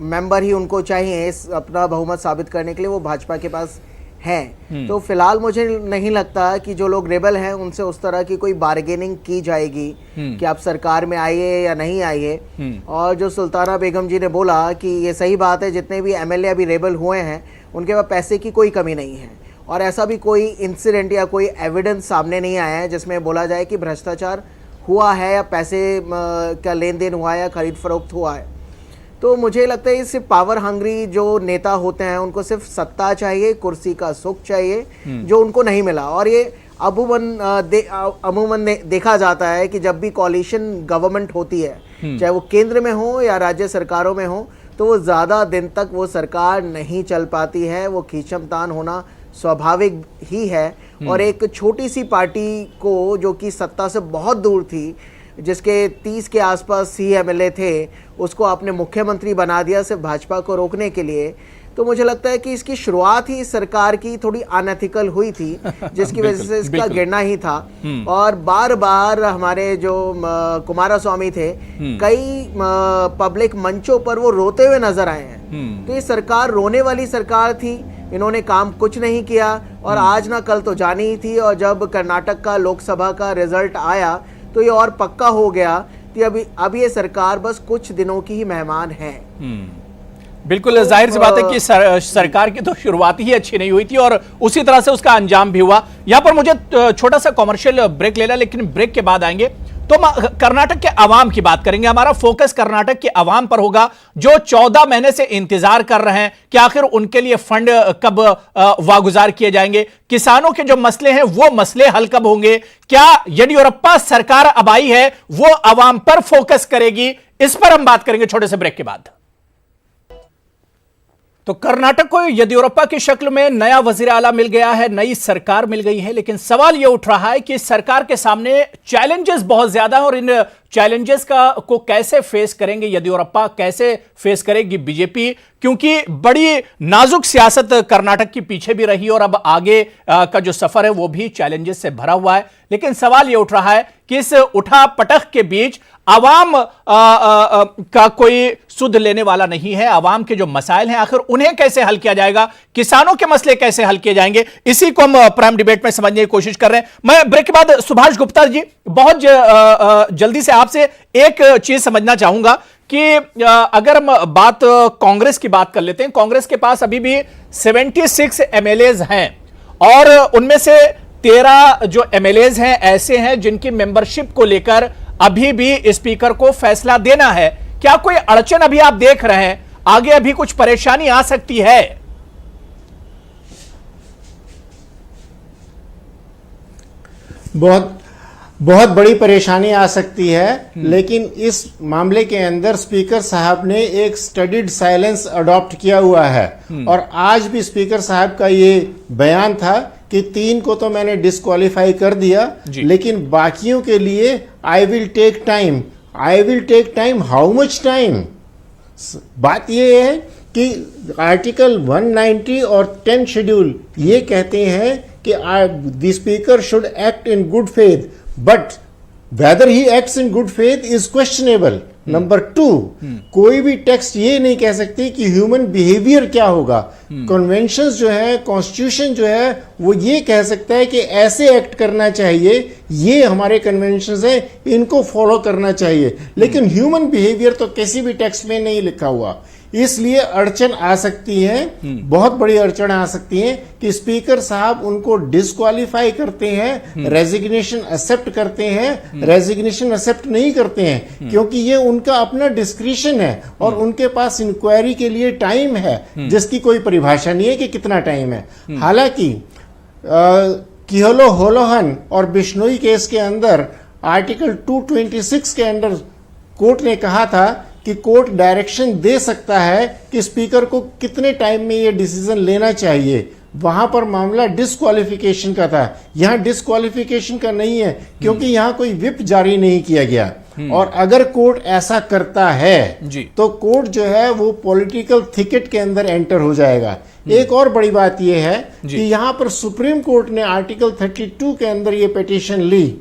मेंबर ही उनको चाहिए अपना बहुमत साबित करने के लिए, वो भाजपा के पास हैं। तो फिलहाल मुझे नहीं लगता कि जो लोग रेबल हैं उनसे उस तरह की कोई बार्गेनिंग की जाएगी कि आप सरकार में आइए या नहीं आइए। और जो सुल्ताना बेगम जी ने बोला कि ये सही बात है, जितने भी एमएलए अभी रेबल हुए हैं उनके पास पैसे की कोई कमी नहीं है, और ऐसा भी कोई इंसिडेंट या कोई एविडेंस सामने नहीं आया है जिसमें बोला जाए कि भ्रष्टाचार हुआ है या पैसे का लेन देन हुआ है या खरीद फरोख्त हुआ है। तो मुझे लगता है सिर्फ पावर हंग्री जो नेता होते हैं उनको सिर्फ सत्ता चाहिए, कुर्सी का सुख चाहिए, जो उनको नहीं मिला। और ये अमूमन देखा जाता है कि जब भी कॉलिशन गवर्नमेंट होती है, चाहे वो केंद्र में हो या राज्य सरकारों में हो, तो वो ज़्यादा दिन तक वो सरकार नहीं चल पाती है। वो खींचतान होना स्वाभाविक ही है। और एक छोटी सी पार्टी को जो कि सत्ता से बहुत दूर थी, जिसके 30 के आसपास CMLA थे, उसको आपने मुख्यमंत्री बना दिया सिर्फ भाजपा को रोकने के लिए। तो मुझे लगता है कि इसकी शुरुआत ही सरकार की थोड़ी अनएथिकल हुई थी, जिसकी वजह से इसका गिरना ही था। और बार बार हमारे जो कुमारस्वामी थे, कई पब्लिक मंचों पर वो रोते हुए नजर आए हैं। तो ये सरकार रोने वाली सरकार थी, इन्होंने काम कुछ नहीं किया और आज ना कल तो जानी ही थी। और जब कर्नाटक का लोकसभा का रिजल्ट आया तो ये और पक्का हो गया कि अब ये सरकार बस कुछ दिनों की ही मेहमान है। बिल्कुल जाहिर सी बात है कि सरकार की तो शुरुआत ही अच्छी नहीं हुई थी और उसी तरह से उसका अंजाम भी हुआ। यहां पर मुझे छोटा सा कॉमर्शियल ब्रेक लेना, लेकिन ब्रेक के बाद आएंगे तो कर्नाटक के अवाम की बात करेंगे। हमारा फोकस कर्नाटक के अवाम पर होगा जो 14 महीने से इंतजार कर रहे हैं कि आखिर उनके लिए फंड कब वागुजार किए जाएंगे, किसानों के जो मसले हैं वो मसले हल कब होंगे, क्या येडियुरप्पा सरकार अब आई है वो अवाम पर फोकस करेगी, इस पर हम बात करेंगे छोटे से ब्रेक के बाद। तो कर्नाटक को येदियुरप्पा की शक्ल में नया वजीर आला मिल गया है, नई सरकार मिल गई है, लेकिन सवाल यह उठ रहा है कि इस सरकार के सामने चैलेंजेस बहुत ज्यादा हैं और इन चैलेंजेस को कैसे फेस करेंगे येदियुरप्पा, कैसे फेस करेगी बीजेपी, क्योंकि बड़ी नाजुक सियासत कर्नाटक की पीछे भी रही और अब आगे का जो सफर है वो भी चैलेंजेस से भरा हुआ है। लेकिन सवाल यह उठ रहा है कि इस उठा पटक के बीच आवाम का कोई सुध लेने वाला नहीं है। आवाम के जो मसाइल हैं आखिर उन्हें कैसे हल किया जाएगा, किसानों के मसले कैसे हल किए जाएंगे, इसी को हम प्राइम डिबेट में समझने की कोशिश कर रहे हैं। मैं ब्रेक के बाद सुभाष गुप्ता जी बहुत जल्दी से आपसे एक चीज समझना चाहूंगा कि अगर हम बात कांग्रेस की बात कर लेते हैं, कांग्रेस के पास अभी भी 76 MLAs हैं और उनमें से 13 जो MLAs हैं ऐसे हैं जिनकी मेंबरशिप को लेकर अभी भी स्पीकर को फैसला देना है। क्या कोई अड़चन अभी आप देख रहे हैं, आगे अभी कुछ परेशानी आ सकती है? बहुत बड़ी परेशानी आ सकती है, लेकिन इस मामले के अंदर स्पीकर साहब ने एक स्टडीड साइलेंस अडॉप्ट किया हुआ है। और आज भी स्पीकर साहब का ये बयान था कि 3 को तो मैंने डिस्क्वालीफाई कर दिया, लेकिन बाकियों के लिए I will take time. I will take time, how much time? बात यह है कि आर्टिकल 190 और 10 शेड्यूल ये कहते हैं कि the speaker should act in good faith, but whether he acts in good faith is questionable. Number 2, कोई भी टेक्स्ट ये नहीं कह सकती कि ह्यूमन बिहेवियर क्या होगा। कन्वेंशंस जो है, कॉन्स्टिट्यूशन जो है, वो ये कह सकता है कि ऐसे एक्ट करना चाहिए, ये हमारे कन्वेंशंस हैं, इनको फॉलो करना चाहिए, लेकिन ह्यूमन बिहेवियर तो किसी भी टेक्स्ट में नहीं लिखा हुआ। इसलिए अड़चन आ सकती है, बहुत बड़ी अड़चन आ सकती है कि स्पीकर साहब उनको डिस्क्वालीफाई करते हैं, रेजिग्नेशन एक्सेप्ट करते हैं, रेजिग्नेशन एक्सेप्ट नहीं करते हैं, क्योंकि ये उनका अपना डिस्क्रिशन है और उनके पास इंक्वायरी के लिए टाइम है जिसकी कोई परिभाषा नहीं है कि कितना टाइम है। हालांकि किहोलो होलोहन और बिश्नोई केस के अंदर आर्टिकल 226 के अंदर कोर्ट ने कहा था कि कोर्ट डायरेक्शन दे सकता है कि स्पीकर को कितने टाइम में ये डिसीजन लेना चाहिए। वहां पर मामला डिस्क्वालिफिकेशन का था, यहां डिस्क्वालिफिकेशन का नहीं है, क्योंकि यहां कोई विप जारी नहीं किया गया। और अगर कोर्ट ऐसा करता है तो कोर्ट जो है वो पॉलिटिकल थिकेट के अंदर एंटर हो जाएगा। एक और बड़ी बात यह है कि यहां पर सुप्रीम कोर्ट ने आर्टिकल 32 के अंदर ये पिटीशन ली,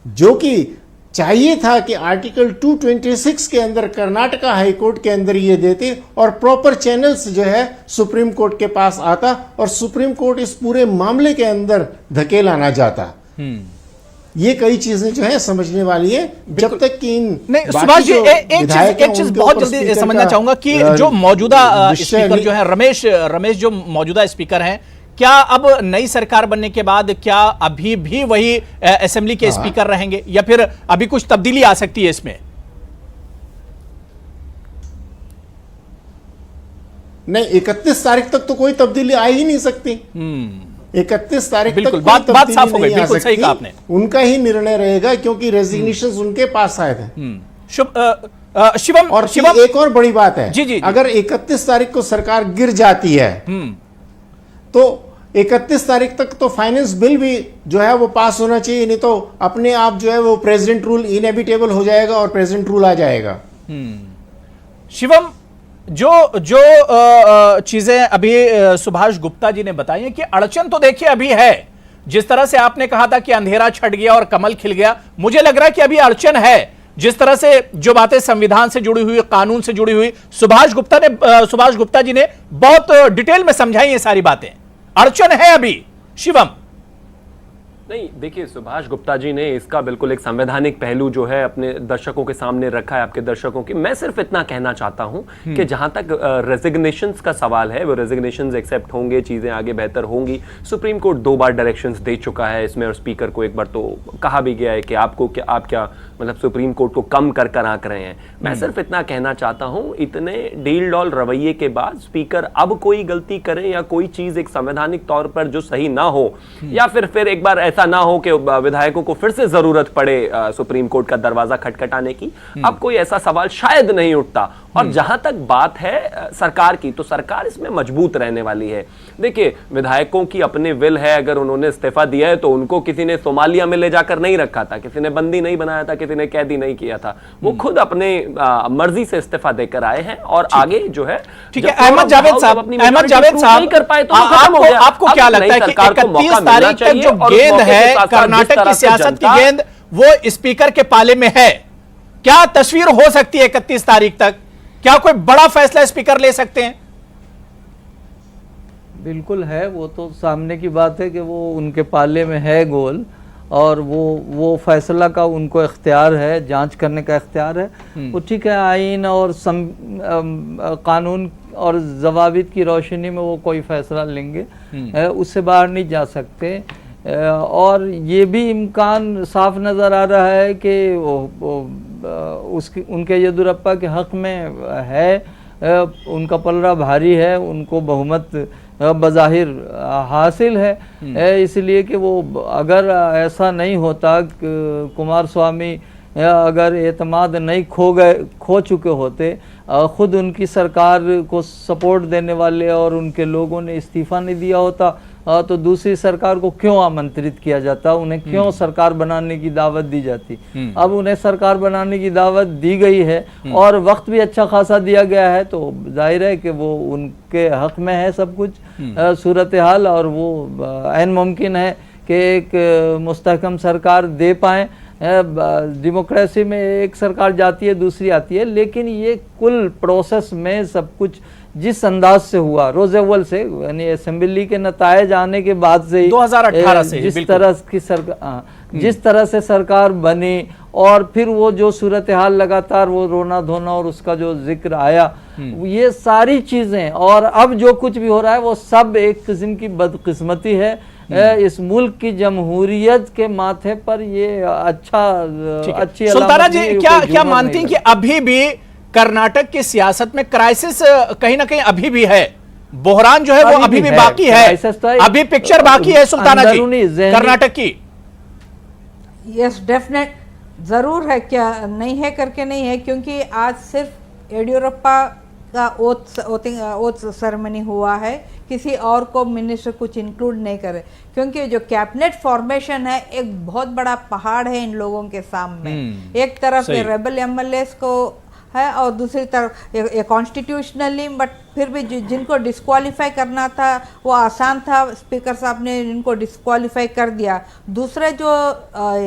जो कि चाहिए था कि आर्टिकल 226 के अंदर कर्नाटका हाईकोर्ट के अंदर ये देते और प्रॉपर चैनल्स जो है सुप्रीम कोर्ट के पास आता और सुप्रीम कोर्ट इस पूरे मामले के अंदर धकेला ना जाता। ये कई चीजें जो है समझने वाली है, जब तक कि सुभाष जी एक चीज बहुत जल्दी समझना चाहूंगा कि जो मौजूदा स्पीकर जो है रमेश जो मौजूदा स्पीकर हैं, क्या अब नई सरकार बनने के बाद क्या अभी भी वही असेंबली के स्पीकर रहेंगे या फिर अभी कुछ तब्दीली आ सकती है इसमें? नहीं, 31 तारीख तक तो कोई तब्दीली आ ही नहीं सकती। 31 तारीख तक बिल्कुल, कोई बात तब्दीली साफ हो गई, नहीं आ बिल्कुल सही सकती। कहा आपने। उनका ही निर्णय रहेगा क्योंकि रेजिग्नेशन उनके पास आए थे। शिवम, और शिवम, एक और बड़ी बात है, जी। अगर 31 तारीख को सरकार गिर जाती है तो 31 तारीख तक तो फाइनेंस बिल भी जो है वो पास होना चाहिए, नहीं तो अपने आप जो है वो प्रेसिडेंट रूल इनएविटेबल हो जाएगा और प्रेसिडेंट रूल आ जाएगा। शिवम, जो चीजें अभी सुभाष गुप्ता जी ने बताई हैं कि अड़चन तो देखिए अभी है। जिस तरह से आपने कहा था कि अंधेरा छट गया और कमल खिल गया, मुझे लग रहा है कि अभी अड़चन है। जिस तरह से जो बातें संविधान से जुड़ी हुई, कानून से जुड़ी हुई, सुभाष गुप्ता जी ने बहुत डिटेल में समझाई ये सारी बातें। अड़चन है अभी। शिवम, नहीं, देखिए, सुभाष गुप्ता जी ने इसका बिल्कुल एक संवैधानिक पहलू जो है अपने दर्शकों के सामने रखा है, आपके दर्शकों की। मैं सिर्फ इतना कहना चाहता हूं कि जहां तक रेजिग्नेशंस का सवाल है, वो रेजिग्नेशंस एक्सेप्ट होंगे, चीजें आगे बेहतर होंगी। सुप्रीम कोर्ट 2 बार डायरेक्शंस दे चुका है इसमें, और स्पीकर को एक बार तो कहा भी गया है कि आप क्या मतलब सुप्रीम कोर्ट को कम कर आंक रहे हैं। मैं सिर्फ इतना कहना चाहता हूं, इतने डील डॉल रवैये के बाद स्पीकर अब कोई गलती करें या कोई चीज एक संवैधानिक तौर पर जो सही ना हो, या फिर एक बार ऐसा ना हो कि विधायकों को फिर से जरूरत पड़े सुप्रीम कोर्ट का दरवाजा खटखटाने की, अब कोई ऐसा सवाल शायद नहीं उठता। और जहां तक बात है सरकार की, तो सरकार इसमें मजबूत रहने वाली है। देखिए, विधायकों की अपने विल है, अगर उन्होंने इस्तीफा दिया है तो उनको किसी ने सोमालिया में ले जाकर नहीं रखा था, किसी ने बंदी नहीं बनाया था, किसी ने कैदी नहीं किया था। वो खुद अपने मर्जी से इस्तीफा देकर आए हैं और आगे जो है, ठीक है। अहमद जावेद साहब नहीं कर पाए तो आपको क्या लगता है कि 31 तारीख तक जो गेंद है कर्नाटक की सियासत की गेंद, वो स्पीकर के पाले में है? क्या तस्वीर हो सकती है 31 तारीख तक? क्या कोई बड़ा फैसला स्पीकर ले सकते हैं? बिल्कुल है, वो तो सामने की बात है कि वो उनके पाले में है गोल, और वो फैसला का उनको इख्तियार है, जांच करने का इख्तियार है। वो ठीक है, आइन और कानून और ज़वाबित की रोशनी में वो कोई फैसला लेंगे, उससे बाहर नहीं जा सकते। और ये भी इम्कान साफ नज़र आ रहा है कि उनके येदियुरप्पा के हक़ में है, उनका पलड़ा भारी है, उनको बहुमत बज़ाहिर हासिल है। इसलिए कि वो अगर ऐसा नहीं होता, कुमार स्वामी अगर एतमाद नहीं खो चुके होते, खुद उनकी सरकार को सपोर्ट देने वाले और उनके लोगों ने इस्तीफ़ा नहीं दिया होता, तो दूसरी सरकार को क्यों आमंत्रित किया जाता, उन्हें क्यों सरकार बनाने की दावत दी जाती। अब उन्हें सरकार बनाने की दावत दी गई है और वक्त भी अच्छा खासा दिया गया है, तो जाहिर है कि वो उनके हक में है सब कुछ सूरत हाल, और वो ऐन मुमकिन है कि एक मुस्तहकम सरकार दे पाएँ। डेमोक्रेसी में एक सरकार जाती है, दूसरी आती है, लेकिन ये कुल प्रोसेस में सब कुछ जिस अंदाज से हुआ रोज अव्वल से, यानी असेंबली के नतायज आने के बाद से 2018 से जिस तरह से सरकार बनी, और फिर वो जो सूरत हाल लगातार वो रोना धोना और उसका जो जिक्र आया, ये सारी चीजें और अब जो कुछ भी हो रहा है वो सब एक किस्म की बदकिस्मती है। इस मुल्क की जमहूरियत के माथे पर ये अच्छी सुल्ताना जी क्या मानती हैं कि अभी भी कर्नाटक की सियासत में क्राइसिस कहीं ना कहीं अभी भी है, बहरान जो है वो अभी भी बाकी है, अभी पिक्चर बाकी है सुल्ताना जी कर्नाटक की? यस, डेफिनेट जरूर है, क्या नहीं है करके नहीं है, क्योंकि आज सिर्फ येडियुरप्पा का ओथ सेरेमनी हुआ है, किसी और को मिनिस्टर कुछ इंक्लूड नहीं करे, क्योंकि जो कैबिनेट फॉर्मेशन है एक बहुत बड़ा पहाड़ है इन लोगों के सामने। एक तरफ ये रेबल एमएलएस को है और दूसरी तरफ कॉन्स्टिट्यूशनली, बट फिर भी जिनको डिस्क्वालीफाई करना था वो आसान था, स्पीकर साहब ने इनको डिस्क्वालीफाई कर दिया। दूसरे जो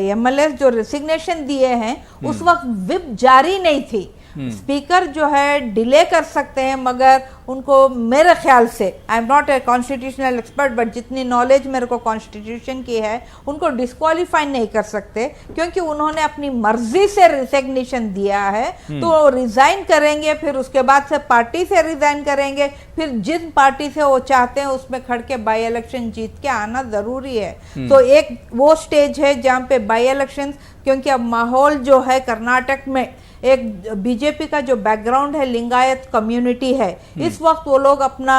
एमएलएस जो रेसिग्नेशन दिए हैं उस वक्त विप जारी नहीं थी, स्पीकर जो है डिले कर सकते हैं, मगर उनको मेरे ख्याल से, I am not a constitutional expert but जितनी नॉलेज मेरे को कॉन्स्टिट्यूशन की है, उनको डिस्क्वालीफाई नहीं कर सकते, क्योंकि उन्होंने अपनी मर्जी से रिजिग्नेशन दिया है। तो रिजाइन करेंगे, फिर उसके बाद से पार्टी से रिजाइन करेंगे, फिर जिन पार्टी से वो चाहते हैं उसमें खड़ के बाई इलेक्शन जीत के आना जरूरी है। तो एक वो स्टेज है जहाँ पे बाई इलेक्शन, क्योंकि अब माहौल जो है कर्नाटक में, एक बीजेपी का जो बैकग्राउंड है, लिंगायत कम्युनिटी है, इस वक्त वो लोग अपना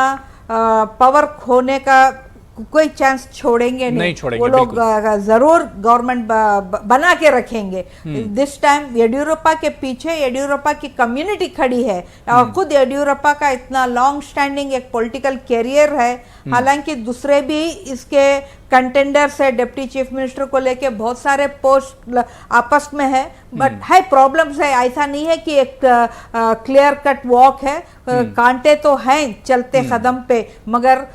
पावर खोने का कोई चांस छोड़ेंगे नहीं, वो लोग जरूर गवर्नमेंट बना के रखेंगे। दिस टाइम येडियुरप्पा के पीछे येडियुरप्पा की कम्युनिटी खड़ी है, और खुद येडियुरप्पा का इतना लॉन्ग स्टैंडिंग एक पॉलिटिकल कैरियर है। हालांकि दूसरे भी इसके कंटेंडर्स है, डिप्टी चीफ मिनिस्टर को लेके बहुत सारे पोस्ट आपस में है, बट है प्रॉब्लम्स है। ऐसा नहीं है कि एक क्लियर कट वॉक है, कांटे तो हैं चलते कदम पे, मगर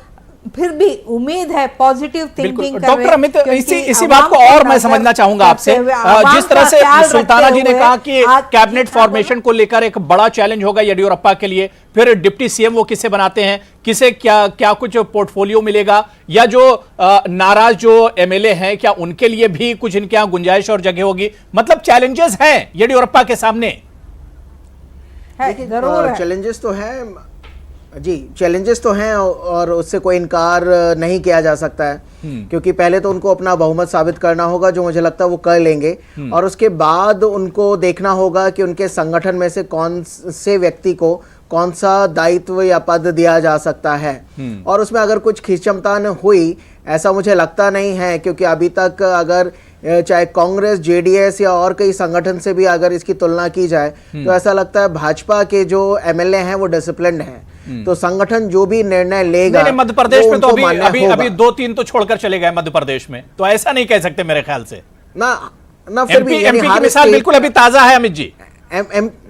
फिर भी उम्मीद है, पॉजिटिव थिंकिंग। डॉक्टर अमित, इसी बात को और मैं समझना चाहूंगा आपसे। जिस तरह से सुल्ताना जी ने कहा कि कैबिनेट फॉर्मेशन को लेकर एक बड़ा चैलेंज होगा येडियुरप्पा के लिए, फिर डिप्टी सीएम वो किसे बनाते हैं, किसे क्या कुछ पोर्टफोलियो मिलेगा, या जो नाराज जो एमएलए हैं क्या उनके लिए भी कुछ इनके यहां गुंजाइश और जगह होगी? मतलब चैलेंजेस हैं येडियुरप्पा के सामने। जरूर चैलेंजेस तो हैं जी, चैलेंजेस तो हैं, और उससे कोई इनकार नहीं किया जा सकता है, क्योंकि पहले तो उनको अपना बहुमत साबित करना होगा, जो मुझे लगता है वो कर लेंगे, और उसके बाद उनको देखना होगा कि उनके संगठन में से कौन से व्यक्ति को कौन सा दायित्व या पद दिया जा सकता है। और उसमें अगर कुछ खींचतान हुई, ऐसा मुझे लगता नहीं है, क्योंकि अभी तक अगर चाहे कांग्रेस, जेडीएस या और कई संगठन से भी अगर इसकी तुलना की जाए, तो ऐसा लगता है भाजपा के जो एमएलए हैं वो डिसिप्लिन्ड हैं। तो संगठन जो भी निर्णय लेगा, मध्य प्रदेश में तो अभी 2-3 तो छोड़कर चले गए मध्य प्रदेश में, तो ऐसा नहीं कह सकते मेरे ख्याल से ना फिर भी एमपी की मिसाल बिल्कुल अभी ताजा है अमित जी।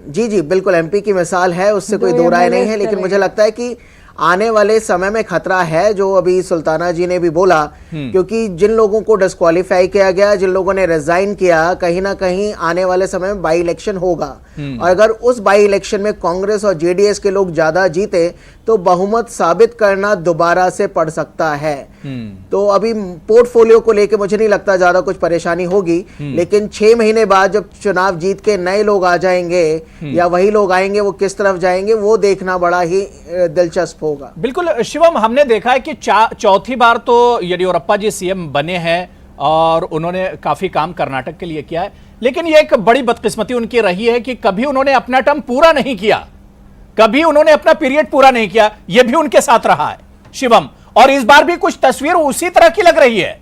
जी बिल्कुल एमपी की मिसाल है, उससे कोई दो राय नहीं है, लेकिन मुझे लगता है कि आने वाले समय में खतरा है, जो अभी सुल्ताना जी ने भी बोला, क्योंकि जिन लोगों को डिस्क्वालीफाई किया गया, जिन लोगों ने रिजाइन किया, कहीं ना कहीं आने वाले समय में बाई इलेक्शन होगा, और अगर उस बाई इलेक्शन में कांग्रेस और जेडीएस के लोग ज्यादा जीते तो बहुमत साबित करना दोबारा से पड़ सकता है। तो अभी पोर्टफोलियो को लेके मुझे नहीं लगता ज्यादा कुछ परेशानी होगी, लेकिन 6 महीने बाद जब चुनाव जीत के नए लोग आ जाएंगे या वही लोग आएंगे, वो किस तरफ जाएंगे वो देखना बड़ा ही दिलचस्प होगा। बिल्कुल शिवम, हमने देखा है कि चौथी बार तो येडियुरप्पा जी सीएम बने हैं और उन्होंने काफी काम कर्नाटक के लिए किया है, लेकिन ये एक बड़ी बदकिस्मती उनकी रही है कि कभी उन्होंने अपना टर्म पूरा नहीं किया, कभी उन्होंने अपना पीरियड पूरा नहीं किया। यह भी उनके साथ रहा है शिवम, और इस बार भी कुछ तस्वीर उसी तरह की लग रही है।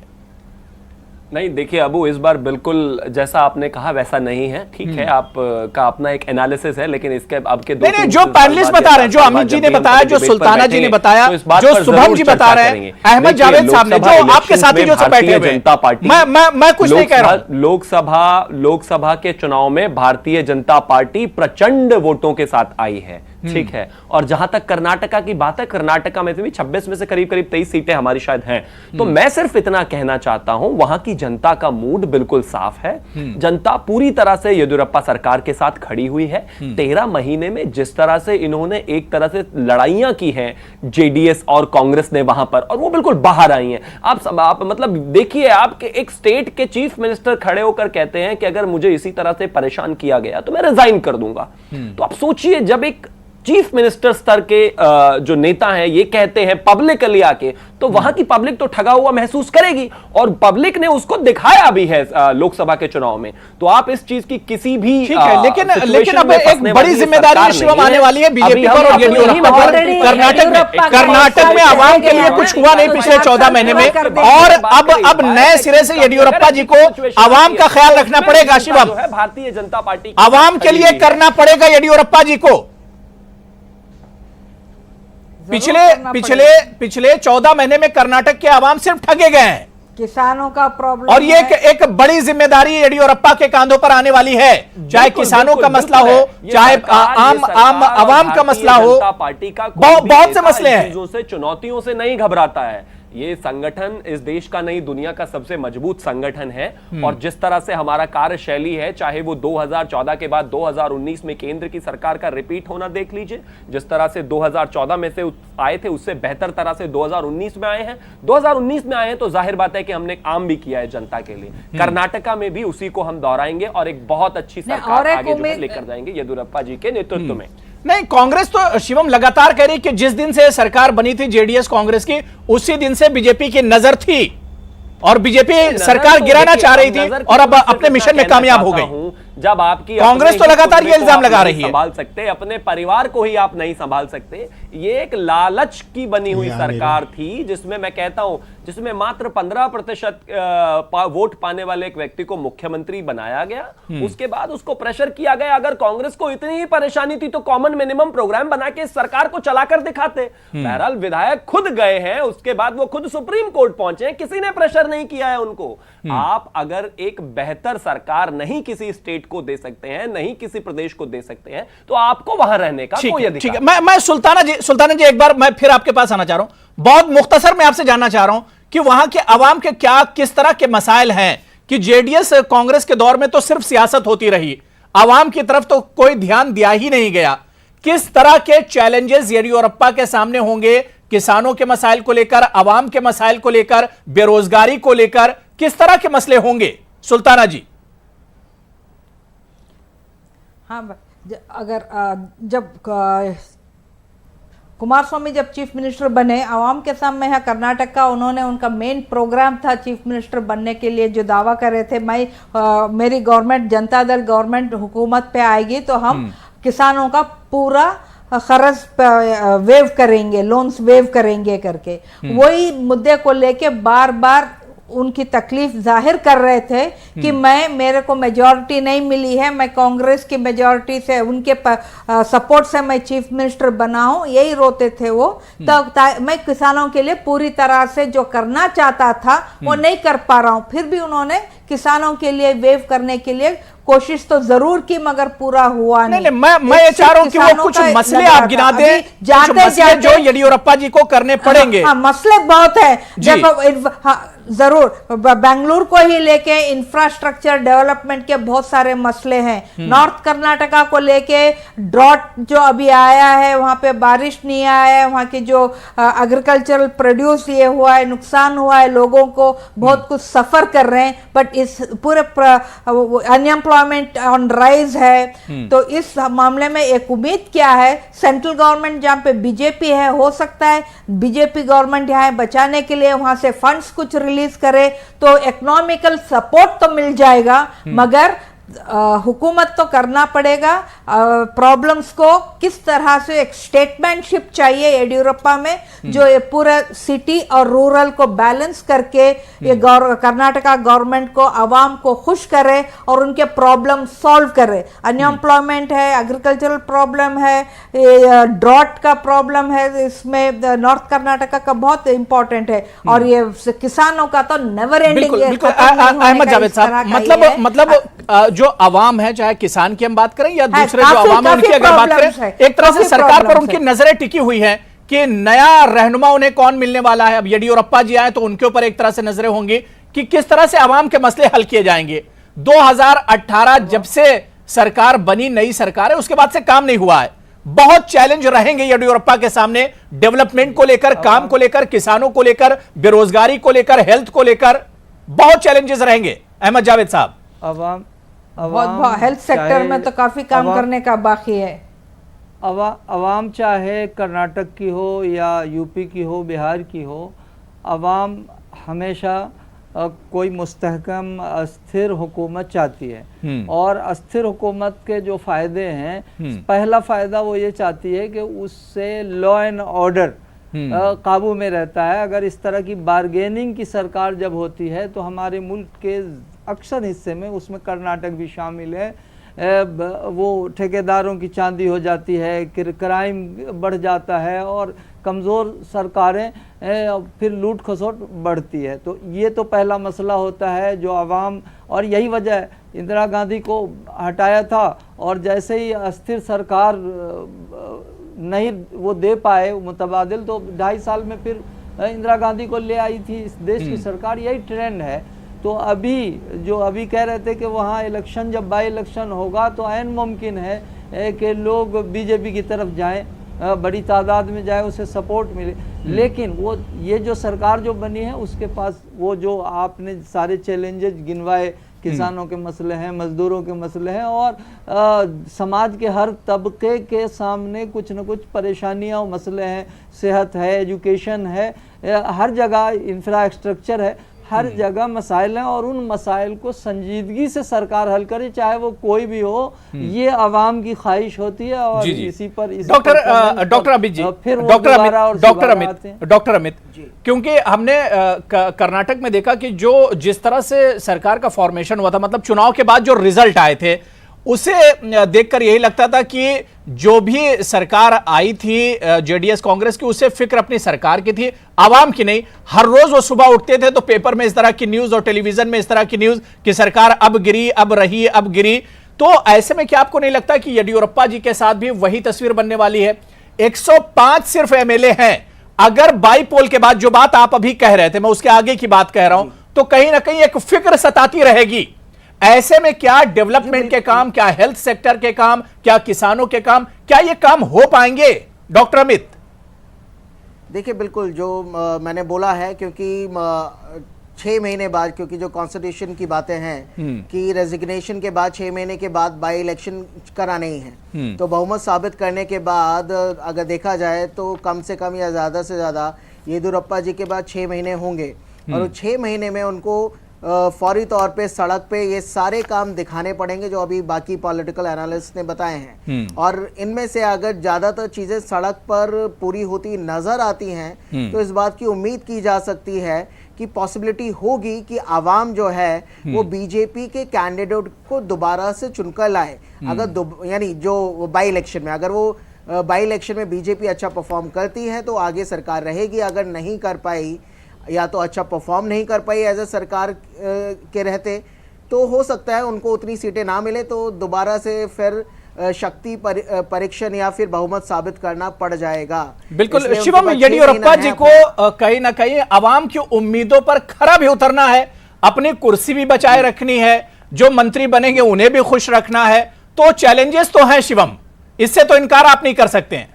नहीं देखिए अबू, इस बार बिल्कुल जैसा आपने कहा वैसा नहीं है। ठीक है, आप का अपना एक एनालिसिस है, लेकिन इसके आपके नहीं, जो पैनलिस्ट बता रहे हैं, जो अमित जी ने बताया, जो सुल्ताना जी ने बताया, जो शुभम जी बता रहे हैं, अहमद जावेद साहब ने, जो आपके साथी जो सब बैठे हुए, जनता पार्टी, मैं कुछ नहीं कह रहा हूं। लोकसभा के चुनाव में भारतीय जनता पार्टी प्रचंड वोटों के साथ आई है। ठीक है, और जहां तक कर्नाटका की बात है, कर्नाटका में भी 26 में से करीब 23 सीटें हमारी शायद हैं। तो मैं सिर्फ इतना कहना चाहता हूं, वहां की जनता का मूड बिल्कुल साफ है। जनता पूरी तरह से येदियुरप्पा सरकार के साथ खड़ी हुई है। 13 महीने में जिस तरह से इन्होंने एक तरह से लड़ाइयां की हैं जेडीएस और कांग्रेस ने वहां पर, और वो बिल्कुल बाहर आई हैं। आप मतलब देखिए, आपके एक स्टेट के चीफ मिनिस्टर खड़े होकर कहते हैं कि अगर मुझे इसी तरह से परेशान किया गया तो मैं रिजाइन कर दूंगा। तो आप सोचिए, जब एक चीफ मिनिस्टर स्तर के जो नेता हैं ये कहते हैं पब्लिकली आके, तो वहां की पब्लिक तो ठगा हुआ महसूस करेगी, और पब्लिक ने उसको दिखाया भी है लोकसभा के चुनाव में। तो आप इस चीज की किसी भी ठीक है, लेकिन अब एक बड़ी जिम्मेदारी शिवम आने वाली है बीजेपी पर और येडियुरप्पा पर। कर्नाटक में आवाम के लिए कुछ हुआ नहीं पिछले 14 महीने में, और अब नए सिरे से येडियुरप्पा जी को आवाम का ख्याल रखना पड़ेगा। शिवम, भारतीय जनता पार्टी आवाम के लिए करना पड़ेगा येडियुरप्पा जी को। पिछले 14 महीने में कर्नाटक के आवाम सिर्फ ठगे गए हैं। किसानों का प्रॉब्लम, और ये एक बड़ी जिम्मेदारी येडियुरप्पा के कांधों पर आने वाली है, चाहे किसानों का मसला हो, चाहे आम आवाम का मसला हो। पार्टी का बहुत से मसले हैं। चीजों से, चुनौतियों से नहीं घबराता है। ये संगठन इस देश का नहीं दुनिया का सबसे मजबूत संगठन है। और जिस तरह से हमारा कार्यशैली है, चाहे वो 2014 के बाद 2019 में केंद्र की सरकार का रिपीट होना देख लीजिए, जिस तरह से 2014 में से आए थे उससे बेहतर तरह से 2019 में आए हैं। 2019 में आए हैं तो जाहिर बात है कि हमने काम भी किया है जनता के लिए। कर्नाटका में भी उसी को हम दोहराएंगे और एक बहुत अच्छी सरकार आगे जो है लेकर जाएंगे येदियुरप्पा जी के नेतृत्व में। नहीं, कांग्रेस तो शिवम लगातार कह रही कि जिस दिन से सरकार बनी थी जेडीएस कांग्रेस की, उसी दिन से बीजेपी की नजर थी और बीजेपी सरकार गिराना चाह रही थी और अब अपने मिशन में कामयाब हो गई। जब आपकी कांग्रेस तो लगातार ये इल्जाम लगा रही है, संभाल सकते अपने परिवार को ही आप नहीं संभाल सकते। ये एक लालच की बनी हुई सरकार थी जिसमें मैं कहता हूं, जिसमें मात्र 15% वोट पाने वाले एक व्यक्ति को मुख्यमंत्री बनाया गया। उसके बाद उसको प्रेशर किया गया, अगर कांग्रेस को इतनी ही परेशानी थी तो कॉमन मिनिमम प्रोग्राम बना के सरकार को चलाकर दिखाते। बहरहाल विधायक खुद गए हैं, उसके बाद वो खुद सुप्रीम कोर्ट पहुंचे, किसी ने प्रेशर नहीं किया है उनको। आप अगर एक बेहतर सरकार नहीं किसी स्टेट को दे सकते हैं, नहीं किसी प्रदेश को दे सकते हैं, तो आपको वहां रहने का कोई अधिकार। ठीक है, मैं सुल्ताना जी एक बार मैं फिर आपके पास आना चाह रहा हूं। बहुत मुख्तसर में आपसे जानना चाह रहा हूं कि वहां के अवाम के क्या किस तरह के मसाइल हैं कि जेडीएस कांग्रेस के दौर में तो सिर्फ सियासत होती रही, अवाम की तरफ तो कोई ध्यान दिया ही नहीं गया। किस तरह के चैलेंजेस येदियुरप्पा के सामने होंगे किसानों के मसाइल को लेकर, अवाम के मसाइल को लेकर, बेरोजगारी को लेकर, किस तरह के मसले होंगे सुल्ताना जी? हाँ, अगर जब कुमारस्वामी जब चीफ मिनिस्टर बने, आवाम के सामने है कर्नाटक का, उन्होंने उनका मेन प्रोग्राम था चीफ मिनिस्टर बनने के लिए जो दावा कर रहे थे, मेरी गवर्नमेंट जनता दल गवर्नमेंट हुकूमत पे आएगी तो हम किसानों का पूरा खर्च वेव करेंगे, लोन्स वेव करेंगे करके। वही मुद्दे को लेके बार बार उनकी तकलीफ जाहिर कर रहे थे कि मेरे को मेजॉरिटी नहीं मिली है, मैं कांग्रेस की मेजॉरिटी से उनके सपोर्ट से मैं चीफ मिनिस्टर बना हूं, यही रोते थे वो। तो मैं किसानों के लिए पूरी तरह से जो करना चाहता था वो नहीं कर पा रहा हूं। फिर भी उन्होंने किसानों के लिए वेव करने के लिए कोशिश तो जरूर की मगर पूरा हुआ नहीं। मैं ये चाह रहा हूं कि वो कुछ मसले आप गिना दें, जाते जो येदियुरप्पा जी को करने पड़ेंगे। हाँ, मसले बहुत है। देखो जरूर बेंगलुरु को ही लेके इंफ्रास्ट्रक्चर डेवलपमेंट के बहुत सारे मसले हैं। नॉर्थ कर्नाटका को लेके ड्रॉट जो अभी आया है, वहां पे बारिश नहीं आया है, वहां की जो एग्रीकल्चरल प्रोड्यूस ये हुआ है, नुकसान हुआ है, लोगों को बहुत कुछ सफर कर रहे हैं। बट इस पूरे अनएम्प्लॉयमेंट ऑन राइज है। तो इस मामले में एक उम्मीद क्या है, सेंट्रल गवर्नमेंट जहां पे बीजेपी है, हो सकता है बीजेपी गवर्नमेंट यहाँ बचाने के लिए वहां से फंड्स कुछ रिलीज करे तो इकोनॉमिकल सपोर्ट तो मिल जाएगा, मगर हुकूमत तो करना पड़ेगा। प्रॉब्लम्स को किस तरह से एक स्टेटमैनशिप चाहिए येदियुरप्पा में, जो ये पूरा सिटी और रूरल को बैलेंस करके ये कर्नाटका गवर्नमेंट को, आवाम को खुश करे और उनके प्रॉब्लम सॉल्व करे। अनएम्प्लॉयमेंट है, एग्रीकल्चरल प्रॉब्लम है, ड्रॉट का प्रॉब्लम है, इसमें नॉर्थ कर्नाटका का बहुत इंपॉर्टेंट है। और ये किसानों का तो नेवर एंडिंग। अहमद जावेद साहब, मतलब जो अवाम है, चाहे किसान की हम बात करें या दूसरे जो अवाम है उनकी अगर बात करें, एक तरह से सरकार पर उनकी नजरें टिकी हुई हैं कि नया रहनुमा उन्हें कौन मिलने वाला है। अब येदियुरप्पा जी आए तो उनके ऊपर एक तरह से नजरें होंगी कि किस तरह से अवाम के मसले हल किए जाएंगे। 2018 जब से सरकार बनी, नई सरकार है, उसके बाद से काम नहीं हुआ है। बहुत चैलेंज रहेंगे येदियुरप्पा के सामने, डेवलपमेंट को लेकर, काम को लेकर, किसानों को लेकर, बेरोजगारी को लेकर, हेल्थ को लेकर बहुत चैलेंजेस रहेंगे। अहमद जावेद साहब, बहुत हेल्थ सेक्टर में तो काफी काम करने का बाकी है। अवाम चाहे कर्नाटक की हो या यूपी की हो, बिहार की हो, अवाम हमेशा कोई मुस्तहकम अस्थिर हुकूमत चाहती है। और अस्थिर हुकूमत के जो फायदे हैं, पहला फायदा वो ये चाहती है कि उससे लॉ एंड ऑर्डर काबू में रहता है। अगर इस तरह की बार्गेनिंग की सरकार जब होती है तो हमारे मुल्क के अक्सर हिस्से में, उसमें कर्नाटक भी शामिल है, वो ठेकेदारों की चांदी हो जाती है, क्राइम बढ़ जाता है और कमज़ोर सरकारें फिर लूट खसोट बढ़ती है। तो ये तो पहला मसला होता है जो आवाम, और यही वजह है इंदिरा गांधी को हटाया था और जैसे ही अस्थिर सरकार नहीं वो दे पाए मुतबादिल, तो 2.5 साल में फिर इंदिरा गांधी को ले आई थी इस देश की सरकार, यही ट्रेंड है। तो अभी कह रहे थे कि वहाँ इलेक्शन, जब बाई इलेक्शन होगा तो ऐन मुमकिन है कि लोग बीजेपी की तरफ जाएं, बड़ी तादाद में जाए, उसे सपोर्ट मिले। लेकिन वो ये जो सरकार जो बनी है उसके पास वो जो आपने सारे चैलेंजेस गिनवाए, किसानों के मसले हैं, मजदूरों के मसले हैं, और समाज के हर तबके के सामने कुछ न कुछ परेशानियां और मसले हैं। सेहत है, एजुकेशन है, हर जगह इंफ्रास्ट्रक्चर है, हर जगह मसाइल हैं, और उन मसाइल को संजीदगी से सरकार हल करे, चाहे वो कोई भी हो। ये आवाम की ख्वाहिश होती है। और इसी पर डॉक्टर अमित जी, डॉक्टर अमित, क्योंकि हमने कर्नाटक में देखा कि जो जिस तरह से सरकार का फॉर्मेशन हुआ था, मतलब चुनाव के बाद जो रिजल्ट आए थे उसे देखकर यही लगता था कि जो भी सरकार आई थी जेडीएस कांग्रेस की, उससे फिक्र अपनी सरकार की थी, आवाम की नहीं। हर रोज वो सुबह उठते थे तो पेपर में इस तरह की न्यूज और टेलीविजन में इस तरह की न्यूज कि सरकार अब गिरी, अब रही, अब गिरी। तो ऐसे में क्या आपको नहीं लगता कि येडियुरप्पा जी के साथ भी वही तस्वीर बनने वाली है? 105 सिर्फ एमएलए हैं। अगर बाई पोल के बाद जो बात आप अभी कह रहे थे, मैं उसके आगे की बात कह रहा हूं, तो कहीं ना कहीं एक फिक्र सताती रहेगी। ऐसे में क्या डेवलपमेंट के काम, क्या हेल्थ सेक्टर के काम, क्या किसानों के काम, क्या ये काम हो पाएंगे डॉक्टर अमित? देखिए, बिल्कुल जो मैंने बोला है, क्योंकि 6 महीने बाद, क्योंकि जो कॉन्स्टिट्यूशन की बातें हैं कि रेजिग्नेशन के बाद 6 महीने के बाद बाई इलेक्शन कराने ही हैं, तो बहुमत साबित करने के बाद अगर देखा जाए तो कम से कम या ज़्यादा से ज़्यादा येदियुरप्पा जी के बाद 6 महीने होंगे, और 6 महीने में उनको फौरी तौर पे सड़क पे ये सारे काम दिखाने पड़ेंगे जो अभी बाकी पॉलिटिकल एनालिस्ट ने बताए हैं। और इनमें से अगर ज्यादातर चीजें सड़क पर पूरी होती नजर आती हैं तो इस बात की उम्मीद की जा सकती है कि पॉसिबिलिटी होगी कि आवाम जो है वो बीजेपी के कैंडिडेट को दोबारा से चुनकर लाए। अगर यानी जो बाई इलेक्शन में, अगर वो बाई इलेक्शन में बीजेपी अच्छा परफॉर्म करती है तो आगे सरकार रहेगी, अगर नहीं कर पाई या तो अच्छा परफॉर्म नहीं कर पाई एज ए सरकार के रहते, तो हो सकता है उनको उतनी सीटें ना मिले, तो दोबारा से फिर शक्ति परीक्षण या फिर बहुमत साबित करना पड़ जाएगा। बिल्कुल शिवम, येडियुरप्पा जी को कहीं ना कहीं आवाम की उम्मीदों पर खरा भी उतरना है, अपनी कुर्सी भी बचाए रखनी है, जो मंत्री बनेंगे उन्हें भी खुश रखना है। तो चैलेंजेस तो हैं शिवम, इससे तो इनकार आप नहीं कर सकते हैं।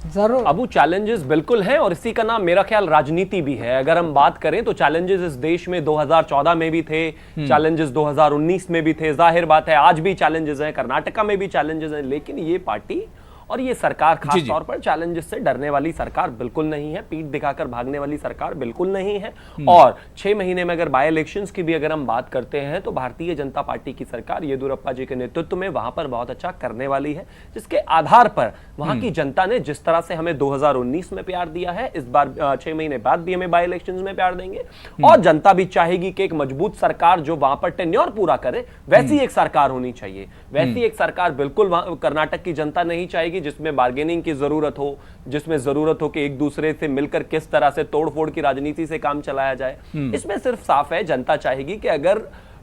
जरूर अबू, चैलेंजेस बिल्कुल हैं, और इसी का नाम मेरा ख्याल राजनीति भी है। अगर हम बात करें तो चैलेंजेस इस देश में 2014 में भी थे, चैलेंजेस 2019 में भी थे, जाहिर बात है आज भी चैलेंजेस हैं, कर्नाटका में भी चैलेंजेस हैं। लेकिन ये पार्टी और ये सरकार खास तौर पर चैलेंजेस से डरने वाली सरकार बिल्कुल नहीं है, पीठ दिखाकर भागने वाली सरकार बिल्कुल नहीं है। और 6 महीने में अगर बाय इलेक्शंस की भी अगर हम बात करते हैं तो भारतीय जनता पार्टी की सरकार येदियुरप्पा जी के नेतृत्व में वहां पर बहुत अच्छा करने वाली है, जिसके आधार पर वहां की जनता ने जिस तरह से हमें 2019 में प्यार दिया है, इस बार 6 महीने बाद भी हमें बाय इलेक्शंस में प्यार देंगे। और जनता भी चाहेगी कि एक मजबूत सरकार जो वहां पर टेन्योर पूरा करे, वैसी एक सरकार होनी चाहिए। वैसी एक सरकार बिल्कुल कर्नाटक की जनता नहीं चाहेगी जिसमें बार्गेनिंग की जरूरत हो, जिसमें जरूरत हो कि एक दूसरे से मिलकर किस तरह से तोड़फोड़ की राजनीति से काम चलाया जाए। इसमें सिर्फ साफ है, जनता चाहेगी कि अगर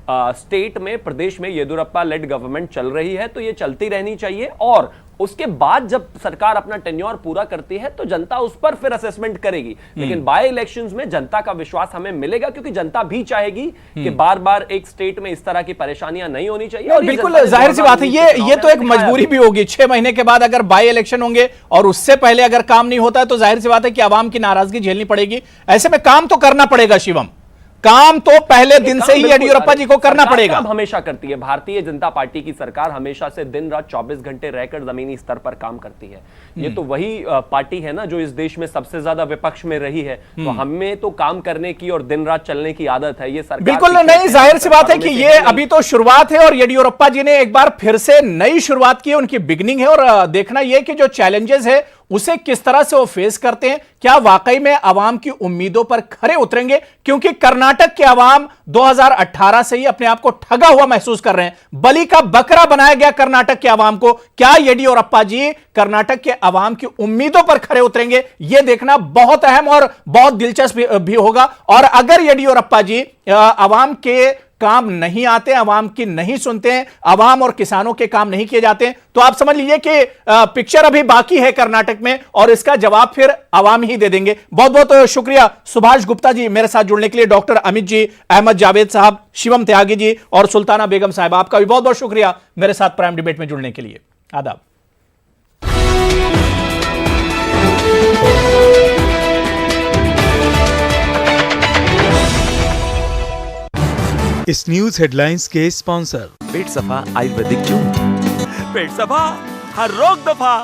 स्टेट में, प्रदेश में येदियुरप्पा लेड गवर्नमेंट चल रही है तो ये चलती रहनी चाहिए, और उसके बाद जब सरकार अपना टेन्योर पूरा करती है तो जनता उस पर फिर असेसमेंट करेगी। लेकिन बाय इलेक्शंस में जनता का विश्वास हमें मिलेगा, क्योंकि जनता भी चाहेगी कि बार बार एक स्टेट में इस तरह की परेशानियां नहीं होनी चाहिए। और बिल्कुल जाहिर सी बात है, ये तो एक मजबूरी भी होगी। 6 महीने के बाद अगर बाय इलेक्शन होंगे और उससे पहले अगर काम नहीं होता है तो जाहिर सी बात है कि आवाम की नाराजगी झेलनी पड़ेगी। ऐसे में काम तो करना पड़ेगा शिवम, काम तो पहले दिन से ही येडियुरप्पा जी को करना पड़ेगा। हमेशा करती है भारतीय जनता पार्टी की सरकार, हमेशा से दिन रात 24 घंटे रहकर जमीनी स्तर पर काम करती है। ये तो वही पार्टी है ना जो इस देश में सबसे ज्यादा विपक्ष में रही है, तो हमें तो काम करने की और दिन रात चलने की आदत है। ये सरकार बिल्कुल नहीं, जाहिर सी बात है कि ये अभी तो शुरुआत है और येडियुरप्पा जी ने एक बार फिर से नई शुरुआत की है, उनकी बिगनिंग है। और देखना यह कि जो चैलेंजेस है उसे किस तरह से वो फेस करते हैं, क्या वाकई में आवाम की उम्मीदों पर खरे उतरेंगे, क्योंकि कर्नाटक के आवाम 2018 से ही अपने आप को ठगा हुआ महसूस कर रहे हैं, बलि का बकरा बनाया गया कर्नाटक के आवाम को। क्या येडियुरप्पा जी कर्नाटक के आवाम की उम्मीदों पर खरे उतरेंगे, यह देखना बहुत अहम और बहुत दिलचस्प भी होगा। और अगर येडियुरप्पा जी आवाम के काम नहीं आते, अवाम की नहीं सुनते हैं, अवाम और किसानों के काम नहीं किए जाते हैं, तो आप समझ लीजिए कि पिक्चर अभी बाकी है कर्नाटक में और इसका जवाब फिर अवाम ही दे देंगे। बहुत बहुत शुक्रिया सुभाष गुप्ता जी मेरे साथ जुड़ने के लिए, डॉक्टर अमित जी, अहमद जावेद साहब, शिवम त्यागी जी और सुल्ताना बेगम साहब, आपका भी बहुत बहुत शुक्रिया मेरे साथ प्राइम डिबेट में जुड़ने के लिए। आदाब। इस न्यूज हेडलाइंस के स्पॉन्सर पेट सफा आयुर्वेदिक जून, पेट सफा हर रोग दफा।